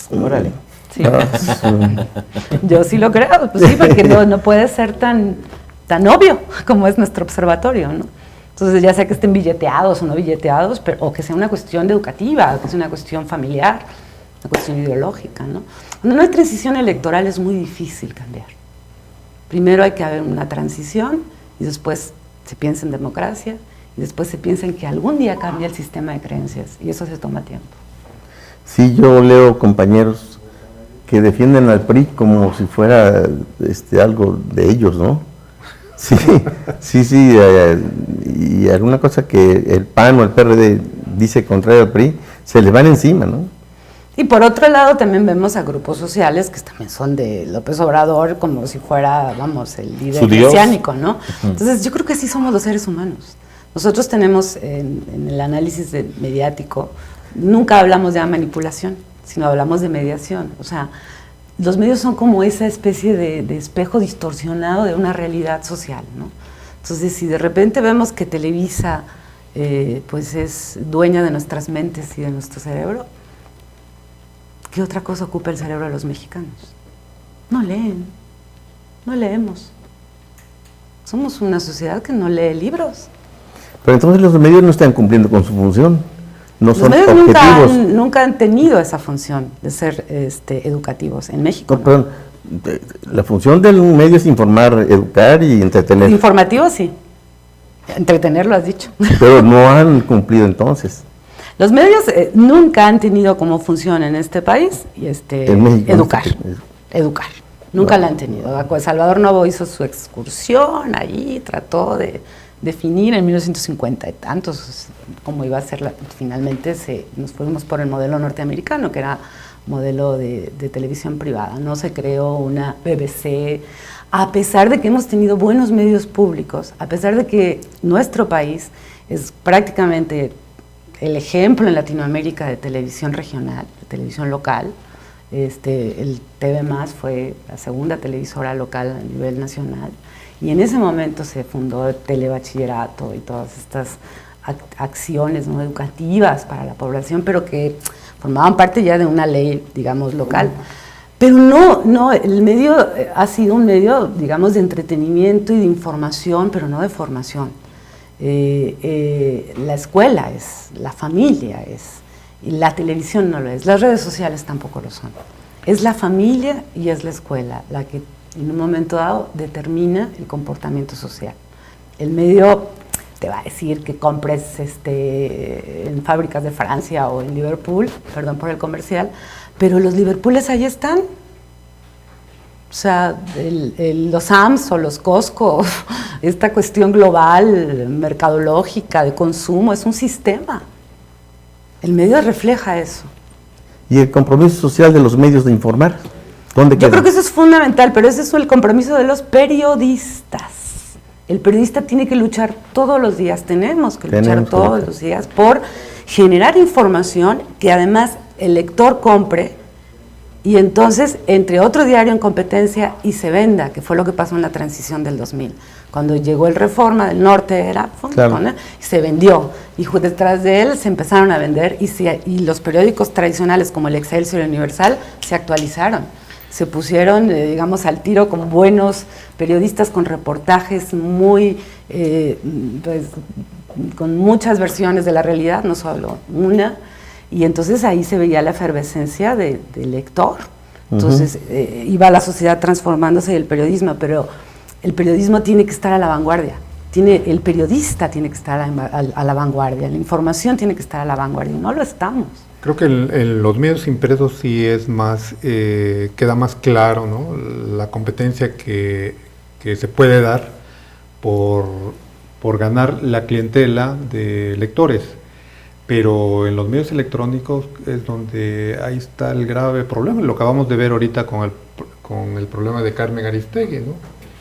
Órale. Sí. Yo sí lo creo, pues sí, porque no puede ser tan obvio como es nuestro observatorio, ¿no? Entonces, ya sea que estén billeteados o no billeteados, o que sea una cuestión educativa, que sea una cuestión familiar, una cuestión ideológica, ¿no? Cuando no hay transición electoral es muy difícil cambiar. Primero hay que haber una transición y después se piensa en democracia y después se piensa en que algún día cambie el sistema de creencias y eso se toma tiempo. Sí, yo leo compañeros que defienden al PRI como si fuera algo de ellos, ¿no? Sí, y alguna cosa que el PAN o el PRD dice contrario al PRI, se les van encima, ¿no? Y por otro lado también vemos a grupos sociales que también son de López Obrador como si fuera, vamos, el líder mesiánico, ¿no? Entonces yo creo que así somos los seres humanos. Nosotros tenemos en el análisis mediático, nunca hablamos de manipulación, sino hablamos de mediación. O sea, los medios son como esa especie de espejo distorsionado de una realidad social, ¿no? Entonces, si de repente vemos que Televisa pues es dueña de nuestras mentes y de nuestro cerebro, ¿qué otra cosa ocupa el cerebro de los mexicanos? No leen, no leemos. Somos una sociedad que no lee libros. Pero entonces los medios no están cumpliendo con su función. No los son medios objetivos. Nunca han tenido esa función de ser educativos en México. No, perdón, la función del medio es informar, educar y entretener. Informativo sí, entretener lo has dicho. Pero no han cumplido entonces. Los medios nunca han tenido como función en este país en México, educar. Nunca la han tenido. Salvador Novo hizo su excursión ahí, trató de definir en 1950 y tantos cómo iba a ser finalmente nos fuimos por el modelo norteamericano, que era modelo de televisión privada. No se creó una BBC, a pesar de que hemos tenido buenos medios públicos, a pesar de que nuestro país es prácticamente el ejemplo en Latinoamérica de televisión regional, de televisión local. El TV+ fue la segunda televisora local a nivel nacional y en ese momento se fundó el telebachillerato y todas estas acciones, ¿no?, educativas para la población, pero que formaban parte ya de una ley, digamos, local. Pero no, el medio ha sido un medio, digamos, de entretenimiento y de información, pero no de formación. La escuela es, la familia es, y la televisión no lo es, las redes sociales tampoco lo son. Es la familia y es la escuela la que en un momento dado determina el comportamiento social. El medio te va a decir que compres en fábricas de Francia o en Liverpool, perdón por el comercial, pero los Liverpooles ahí están. O sea, los Sams o los Costco, esta cuestión global, mercadológica, de consumo, es un sistema. El medio refleja eso. ¿Y el compromiso social de los medios de informar? ¿Dónde queda? Yo creo que eso es fundamental, pero ese es el compromiso de los periodistas. El periodista tiene que luchar todos los días, tenemos que luchar todos los días por generar información que además el lector compre y entonces entre otro diario en competencia y se venda, que fue lo que pasó en la transición del 2000. Cuando llegó el Reforma del Norte, era se vendió y detrás de él se empezaron a vender y los periódicos tradicionales como el Excelsior y el Universal se actualizaron. Se pusieron, digamos, al tiro con buenos periodistas, con reportajes muy, con muchas versiones de la realidad, no solo una, y entonces ahí se veía la efervescencia del lector. Entonces iba la sociedad transformándose y el periodismo, pero el periodismo tiene que estar a la vanguardia. El periodista tiene que estar a la vanguardia, la información tiene que estar a la vanguardia, y no lo estamos. Creo que en los medios impresos sí es más, queda más claro, ¿no?, la competencia que se puede dar por ganar la clientela de lectores. pero en los medios electrónicos es donde ahí está el grave problema. Lo acabamos de ver ahorita con el problema de Carmen Aristegui, ¿no?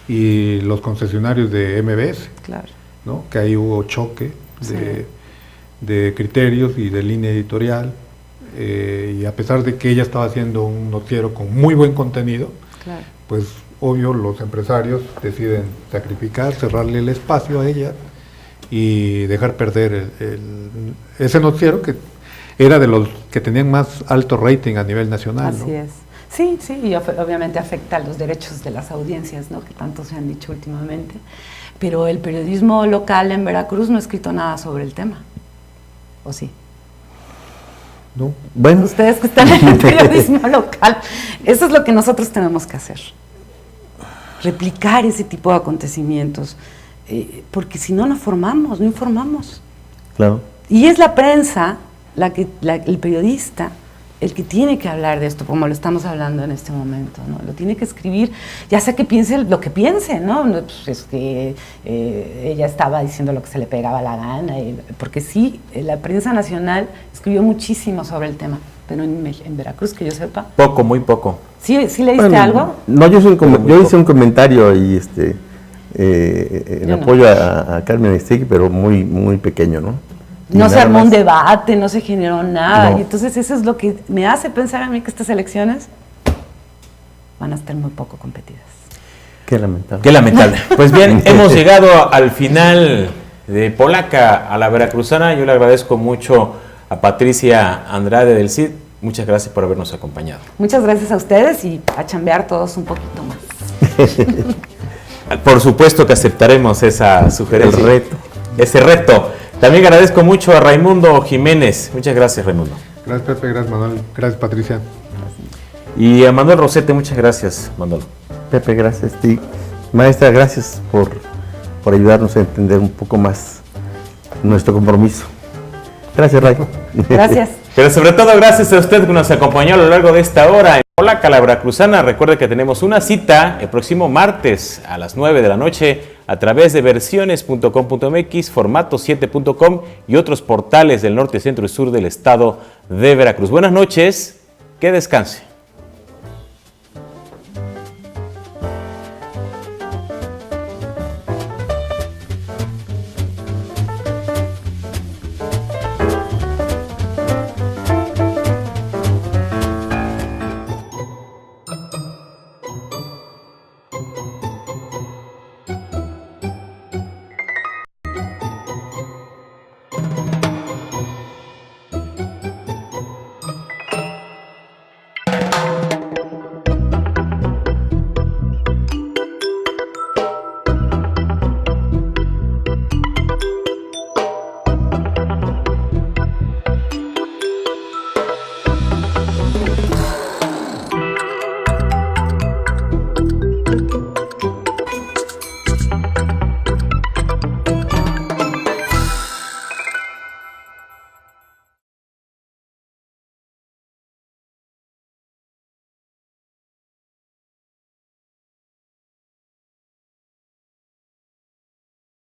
Y los concesionarios de MBS, claro, ¿no? Que ahí hubo choque de criterios y de línea editorial, y a pesar de que ella estaba haciendo un noticiero con muy buen contenido, claro, pues obvio los empresarios deciden sacrificar, cerrarle el espacio a ella y dejar perder ese noticiero que era de los que tenían más alto rating a nivel nacional. Así, ¿no? Es. Sí, sí, y obviamente afecta a los derechos de las audiencias, ¿no? Que tanto se han dicho últimamente. Pero el periodismo local en Veracruz no ha escrito nada sobre el tema. ¿O sí? No. Bueno. Ustedes que están en el periodismo local, eso es lo que nosotros tenemos que hacer. Replicar ese tipo de acontecimientos. Porque si no, no informamos. Claro. Y es la prensa, el periodista, el que tiene que hablar de esto, como lo estamos hablando en este momento, ¿no? Lo tiene que escribir, ya sea que piense lo que piense, ¿no? Pues es que ella estaba diciendo lo que se le pegaba la gana, porque sí, la prensa nacional escribió muchísimo sobre el tema, pero en Veracruz, que yo sepa. Poco, muy poco. ¿Sí leíste algo? No, yo hice un comentario y en apoyo a Carmen Aristegui, pero muy, muy pequeño, ¿no? No se armó un debate, no se generó nada, no. Y entonces eso es lo que me hace pensar a mí que estas elecciones van a estar muy poco competidas. Qué lamentable. Qué lamentable. Pues bien, hemos llegado al final de Polaca a la Veracruzana. Yo le agradezco mucho a Patricia Andrade del CID. Muchas gracias por habernos acompañado. Muchas gracias a ustedes y a chambear todos un poquito más. Por supuesto que aceptaremos esa sugerencia. El reto. Ese reto. También agradezco mucho a Raimundo Jiménez. Muchas gracias, Raimundo. Gracias, Pepe. Gracias, Manuel. Gracias, Patricia. Y a Manuel Rosete, muchas gracias, Manuel. Pepe, gracias. Y maestra, gracias por ayudarnos a entender un poco más nuestro compromiso. Gracias, Ray. Gracias. Pero sobre todo, gracias a usted que nos acompañó a lo largo de esta hora en Polaca, la Veracruzana. Recuerde que tenemos una cita el próximo martes a las 9 de la noche a través de versiones.com.mx, formato7.com y otros portales del norte, centro y sur del estado de Veracruz. Buenas noches, que descanse.